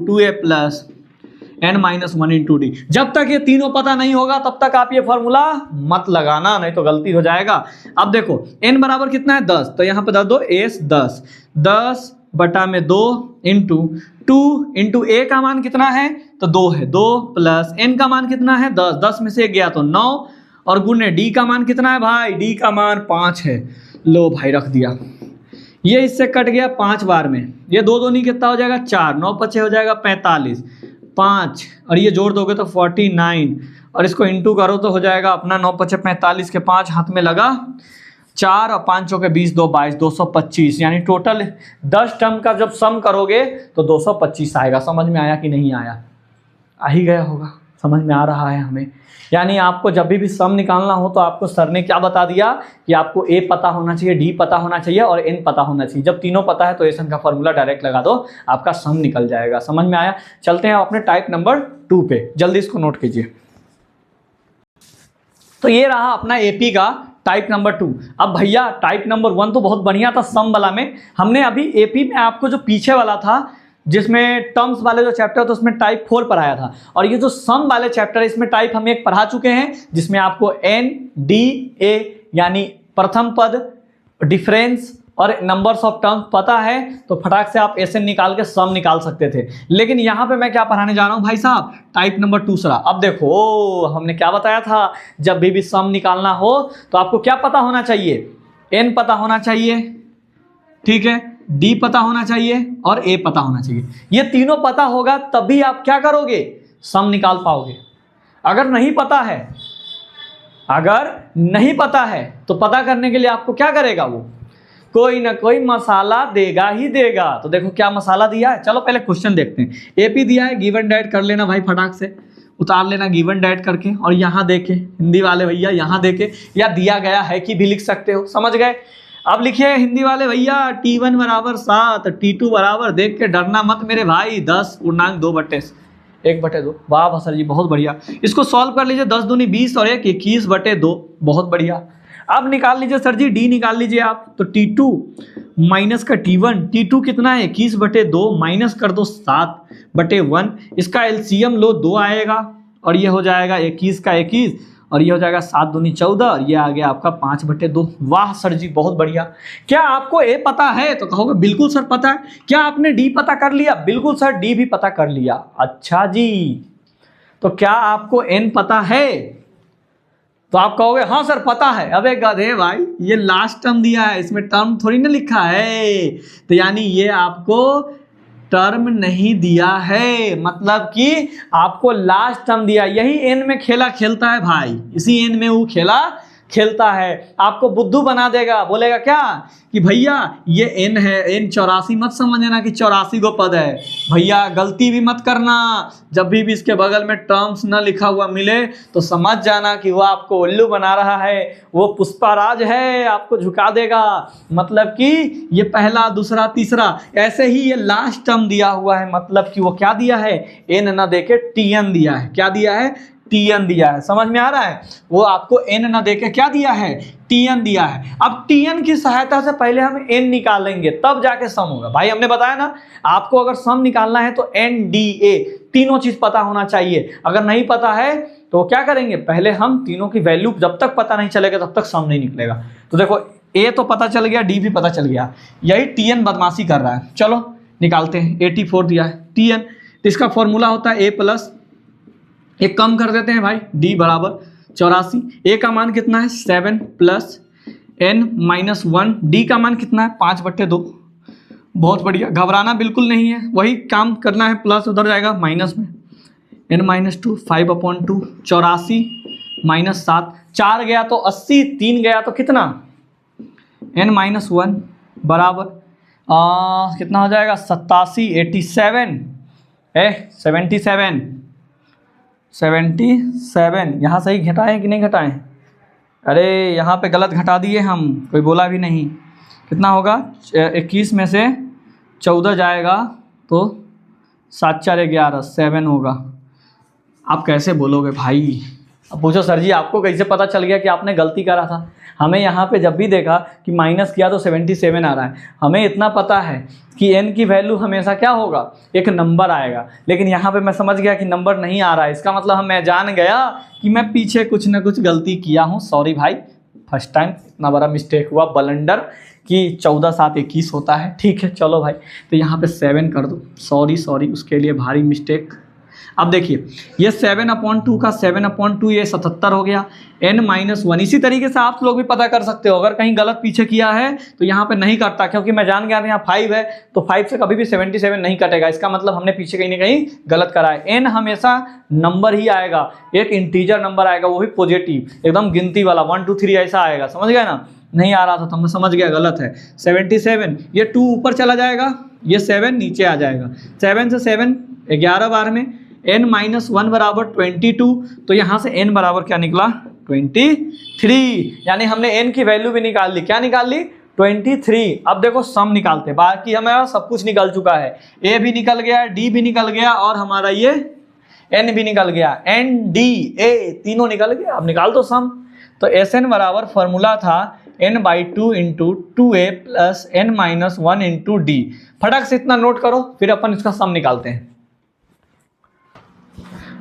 2a + n - 1 × d। जब तक ये तीनों पता नहीं होगा तब तक आप ये फॉर्मूला मत लगाना, नहीं तो गलती हो जाएगा। अब देखो n बराबर कितना है, 10, तो यहाँ पे दे दो S 10 बटा में 2 × 2 × a का मान कितना है, तो 2 है, 2 + n का मान कितना है, 10, 10 में से 1 गया तो 9, और गुणे d का मान कितना है भाई, d का मान 5 है। लो भाई रख दिया, ये इससे कट गया 5 बार में, ये 2 दूनी कितना हो जाएगा, 4, 9 × 5 हो जाएगा 45, 5 और ये जोड़ दोगे तो 49, और इसको इंटू करो तो हो जाएगा अपना 9 × 5 = 45 के 5 हाथ में लगा, 4 और 5 × 20 2 22, 225, यानी टोटल 10 टर्म का जब सम करोगे तो 225 आएगा। समझ में आया कि नहीं आया? आ ही गया होगा, समझ में आ रहा है हमें। यानी आपको जब भी सम निकालना हो तो आपको सर ने क्या बता दिया कि आपको A पता होना चाहिए, D पता होना चाहिए और N पता होना चाहिए। जब तीनों पता है तो SN का फॉर्मूला डायरेक्ट लगा दो, आपका सम निकल जाएगा। समझ में आया? चलते हैं अपने टाइप नंबर 2 पे, जल्दी इसको नोट कीजिए। तो ये रहा अपना AP का टाइप नंबर 2। अब भैया टाइप नंबर 1 तो बहुत बढ़िया था सम वाला में, हमने अभी AP में आपको जो पीछे वाला था जिसमें टर्म्स वाले जो चैप्टर था उसमें टाइप 4 पढ़ाया था, और ये जो सम वाले चैप्टर है इसमें टाइप हम एक पढ़ा चुके हैं, जिसमें आपको NDA यानी प्रथम पद, डिफरेंस और नंबर्स ऑफ टर्म्स पता है तो फटाक से आप SN निकाल के सम निकाल सकते थे। लेकिन यहाँ पे मैं क्या पढ़ाने जा रहा हूँ भाई साहब, टाइप नंबर 2। अब देखो हमने क्या बताया था, जब भी सम निकालना हो तो आपको क्या पता होना चाहिए, N पता होना चाहिए, ठीक है, D पता होना चाहिए और A पता होना चाहिए। ये तीनों पता होगा तभी आप क्या करोगे, सम निकाल पाओगे। अगर नहीं पता है तो पता करने के लिए आपको क्या करेगा, वो कोई ना कोई मसाला देगा ही देगा। तो देखो क्या मसाला दिया है, चलो पहले क्वेश्चन देखते हैं। AP दिया है, गिवन डेट कर लेना भाई, फटाक से उतार लेना गिवन डेट करके, और यहाँ देके हिंदी वाले भैया यहाँ देके, या दिया गया है कि भी लिख सकते हो, समझ गए। अब लिखिए हिंदी वाले भैया, T1 बराबर 7, T2 बराबर, देख के डरना मत मेरे भाई, 10(1/2)। वाह सर जी बहुत बढ़िया। इसको सॉल्व कर लीजिए, 10 दूनी 20 और 1 21/2, बहुत बढ़िया। अब निकाल लीजिए सर जी D निकाल लीजिए आप, तो T2 माइनस का T1, T2 कितना है 21/2, माइनस कर दो 7/1, इसका LCM लो 2 आएगा, और ये हो जाएगा 21 का 21, और ये हो जाएगा 7 दूनी 14, और ये आ गया आपका 5/2। वाह सर जी बहुत बढ़िया। क्या आपको A पता है, तो कहोगे बिल्कुल सर पता है। क्या आपने D पता कर लिया, बिल्कुल सर D भी पता कर लिया। अच्छा जी, तो क्या आपको N पता है, तो आप कहोगे हाँ सर पता है। अबे गधे भाई, ये लास्ट टर्म दिया है, इसमें टर्म थोड़ी ना लिखा है, तो यानी ये आपको टर्म नहीं दिया है, मतलब कि आपको लास्ट टर्म दिया। यही एन में खेला खेलता है भाई, इसी एन में वो खेला खेलता है, आपको बुद्धू बना देगा। बोलेगा क्या कि भैया ये एन है, एन 84 मत समझना कि 84 गो पद है। भैया गलती भी मत करना, जब भी इसके बगल में टर्म्स ना लिखा हुआ मिले तो समझ जाना कि वो आपको उल्लू बना रहा है, वो पुष्पाराज है, आपको झुका देगा। मतलब कि ये पहला दूसरा तीसरा, ऐसे ही ये लास्ट टर्म दिया हुआ है, मतलब कि वो क्या दिया है, एन ना देके टीएन दिया है। क्या दिया है, टीएन दिया है। समझ में आ रहा है, वो आपको एन ना देके क्या दिया है, टीएन दिया है। अब टीएन की सहायता से पहले हम एन निकालेंगे, तब जाके सम होगा। भाई हमने बताया ना, आपको अगर सम निकालना है तो एनडीए तीनों चीज पता होना चाहिए। अगर नहीं पता है तो क्या करेंगे, पहले हम तीनों की वैल्यू, जब तक पता नहीं चलेगा तब तक सम नहीं निकलेगा। तो देखो ए तो पता चल गया, डी भी पता चल गया, यही टीएन बदमाशी कर रहा है। चलो निकालते हैं, 84 दिया है टीएन, तो इसका फॉर्मूला होता है ए प्लस, एक कम कर देते हैं भाई, डी बराबर 84, ए का मान कितना है 7 प्लस n माइनस 1, डी का मान कितना है 5/2। बहुत बढ़िया, घबराना बिल्कुल नहीं है, वही काम करना है, प्लस उधर जाएगा माइनस में, n माइनस 2 5/2, 84 माइनस 7, 4 गया तो 80, 3 गया तो कितना n माइनस 1 बराबर कितना हो जाएगा 87, 87 77, यहाँ सही घटाएं कि नहीं घटाएं? अरे यहाँ पे गलत घटा दिए हम, कोई बोला भी नहीं। कितना होगा 21 में से 14 जाएगा तो 7 4 11 7 होगा। आप कैसे बोलोगे भाई? अब पूछो सर जी आपको कैसे पता चल गया कि आपने गलती करा था? हमें यहाँ पे जब भी देखा कि माइनस किया तो 77 आ रहा है, हमें इतना पता है कि n की वैल्यू हमेशा क्या होगा, एक नंबर आएगा, लेकिन यहाँ पे मैं समझ गया कि नंबर नहीं आ रहा है, इसका मतलब मैं जान गया कि मैं पीछे कुछ ना कुछ गलती किया हूँ। सॉरी भाई, फर्स्ट टाइम इतना बड़ा मिस्टेक हुआ, ब्लंडर कि 14 7 21 होता है। ठीक है चलो भाई, तो यहाँ पे 7 कर दो, सॉरी उसके लिए भारी मिस्टेक। अब देखिए ये 7/2 का 7/2 ये 77 हो गया, n माइनस 1। इसी तरीके से आप लोग भी पता कर सकते हो, अगर कहीं गलत पीछे किया है तो यहाँ पे नहीं करता, क्योंकि मैं जान गया था यहाँ 5 है तो 5 से कभी भी 77 नहीं कटेगा, इसका मतलब हमने पीछे कहीं ना कहीं गलत करा है। n हमेशा नंबर ही आएगा, एक इंटीजर नंबर आएगा, वो भी पॉजिटिव, एकदम गिनती वाला 1 2 3 ऐसा आएगा, समझ गए ना? नहीं आ रहा था तो मैं समझ गया गलत है। 77, ये 2 ऊपर चला जाएगा, ये 7 नीचे आ जाएगा, 7 से 7 11 बार में, n माइनस 1 बराबर 22, तो यहाँ से n बराबर क्या निकला 23, यानी हमने n की वैल्यू भी निकाल ली। क्या निकाल ली 23। अब देखो सम निकालते, बाकी हमारा सब कुछ निकल चुका है, a भी निकल गया, d भी निकल गया और हमारा ये n भी निकल गया, n d a तीनों निकल गया। अब निकाल दो सम, तो Sn बराबर फॉर्मूला था n/2 into 2a plus n minus 1 into D. फटक से इतना नोट करो, फिर अपन इसका सम निकालते हैं।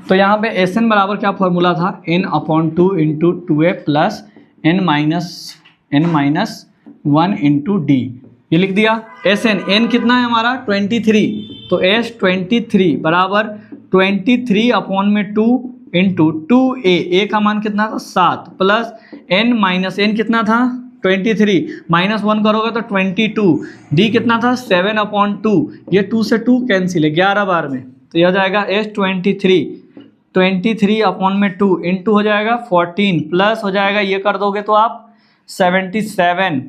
तो यहाँ पे Sn बराबर क्या फॉर्मूला था n/2 into 2a plus n minus 1 into D, ये लिख दिया। Sn n कितना है हमारा 23, तो S23 बराबर 23/2 इंटू 2a, का मान कितना था 7 प्लस n माइनस n कितना था 23, माइनस 1 करोगे तो 22, डी कितना था 7/2, ये 2 से 2 कैंसिल है 11 बार में, तो यह हो जाएगा S23/2 इंटू हो जाएगा 14 प्लस हो जाएगा, ये कर दोगे तो आप 77,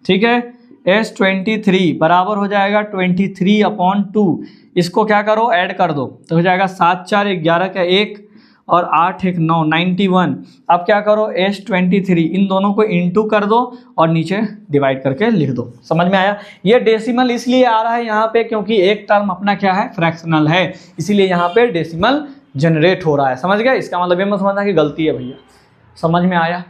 ठीक है। S23 बराबर हो जाएगा 23/2, इसको क्या करो ऐड कर दो, तो हो जाएगा 7 4 11 का 1 और 8 1 9 91। अब क्या करो S23 इन दोनों को इंटू कर दो और नीचे डिवाइड करके लिख दो। समझ में आया? ये डेसिमल इसलिए आ रहा है यहाँ पे क्योंकि एक टर्म अपना क्या है फ्रैक्शनल है, इसीलिए यहाँ पे डेसिमल जनरेट हो रहा है। समझ गया? इसका मतलब ये मत समझना कि गलती है भैया। समझ में आया?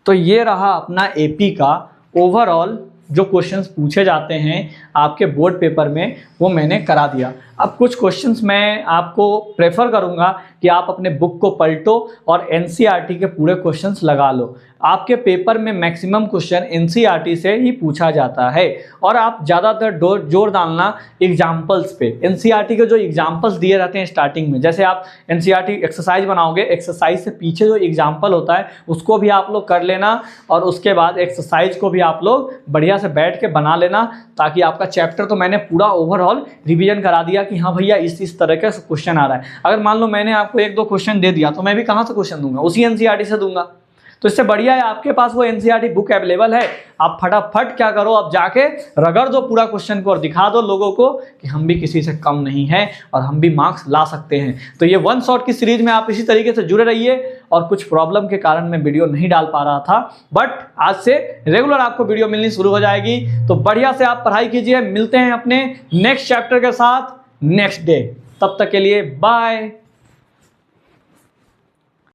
तो ये रहा अपना एपी का ओवरऑल जो क्वेश्चंस पूछे जाते हैं आपके बोर्ड पेपर में, वो मैंने करा दिया। अब कुछ क्वेश्चंस मैं आपको प्रेफर करूंगा कि आप अपने बुक को पलटो और एनसीईआरटी के पूरे क्वेश्चंस लगा लो। आपके पेपर में मैक्सिमम क्वेश्चन एनसीईआरटी से ही पूछा जाता है और आप ज़्यादातर जोर डालना एग्जाम्पल्स पे। एनसीईआरटी के जो एग्जाम्पल्स दिए रहते हैं स्टार्टिंग में, जैसे आप एनसीईआरटी एक्सरसाइज बनाओगे, एक्सरसाइज से पीछे जो एग्जाम्पल होता है उसको भी आप लोग कर लेना और उसके बाद एक्सरसाइज को भी आप लोग बढ़िया से बैठ के बना लेना, ताकि आपका चैप्टर तो मैंने पूरा ओवरऑल रिवीजन करा दिया कि हाँ भैया इस तरह का क्वेश्चन आ रहा है। अगर मान लो मैंने आपको 1-2 क्वेश्चन दे दिया तो मैं भी कहाँ से क्वेश्चन दूंगा? उसी एनसीईआरटी से दूंगा। तो इससे बढ़िया है आपके पास वो एनसीईआरटी बुक अवेलेबल है, आप फटाफट क्या करो, अब जाके रगड़ दो पूरा क्वेश्चन को और दिखा दो लोगों को कि हम भी किसी से कम नहीं है और हम भी मार्क्स ला सकते हैं। तो ये वन शॉट की सीरीज में आप इसी तरीके से जुड़े रहिए। और कुछ प्रॉब्लम के कारण मैं वीडियो नहीं डाल पा रहा था, बट आज से रेगुलर आपको वीडियो मिलनी शुरू हो जाएगी। तो बढ़िया से आप पढ़ाई कीजिए। मिलते हैं अपने नेक्स्ट चैप्टर के साथ नेक्स्ट डे। तब तक के लिए बाय।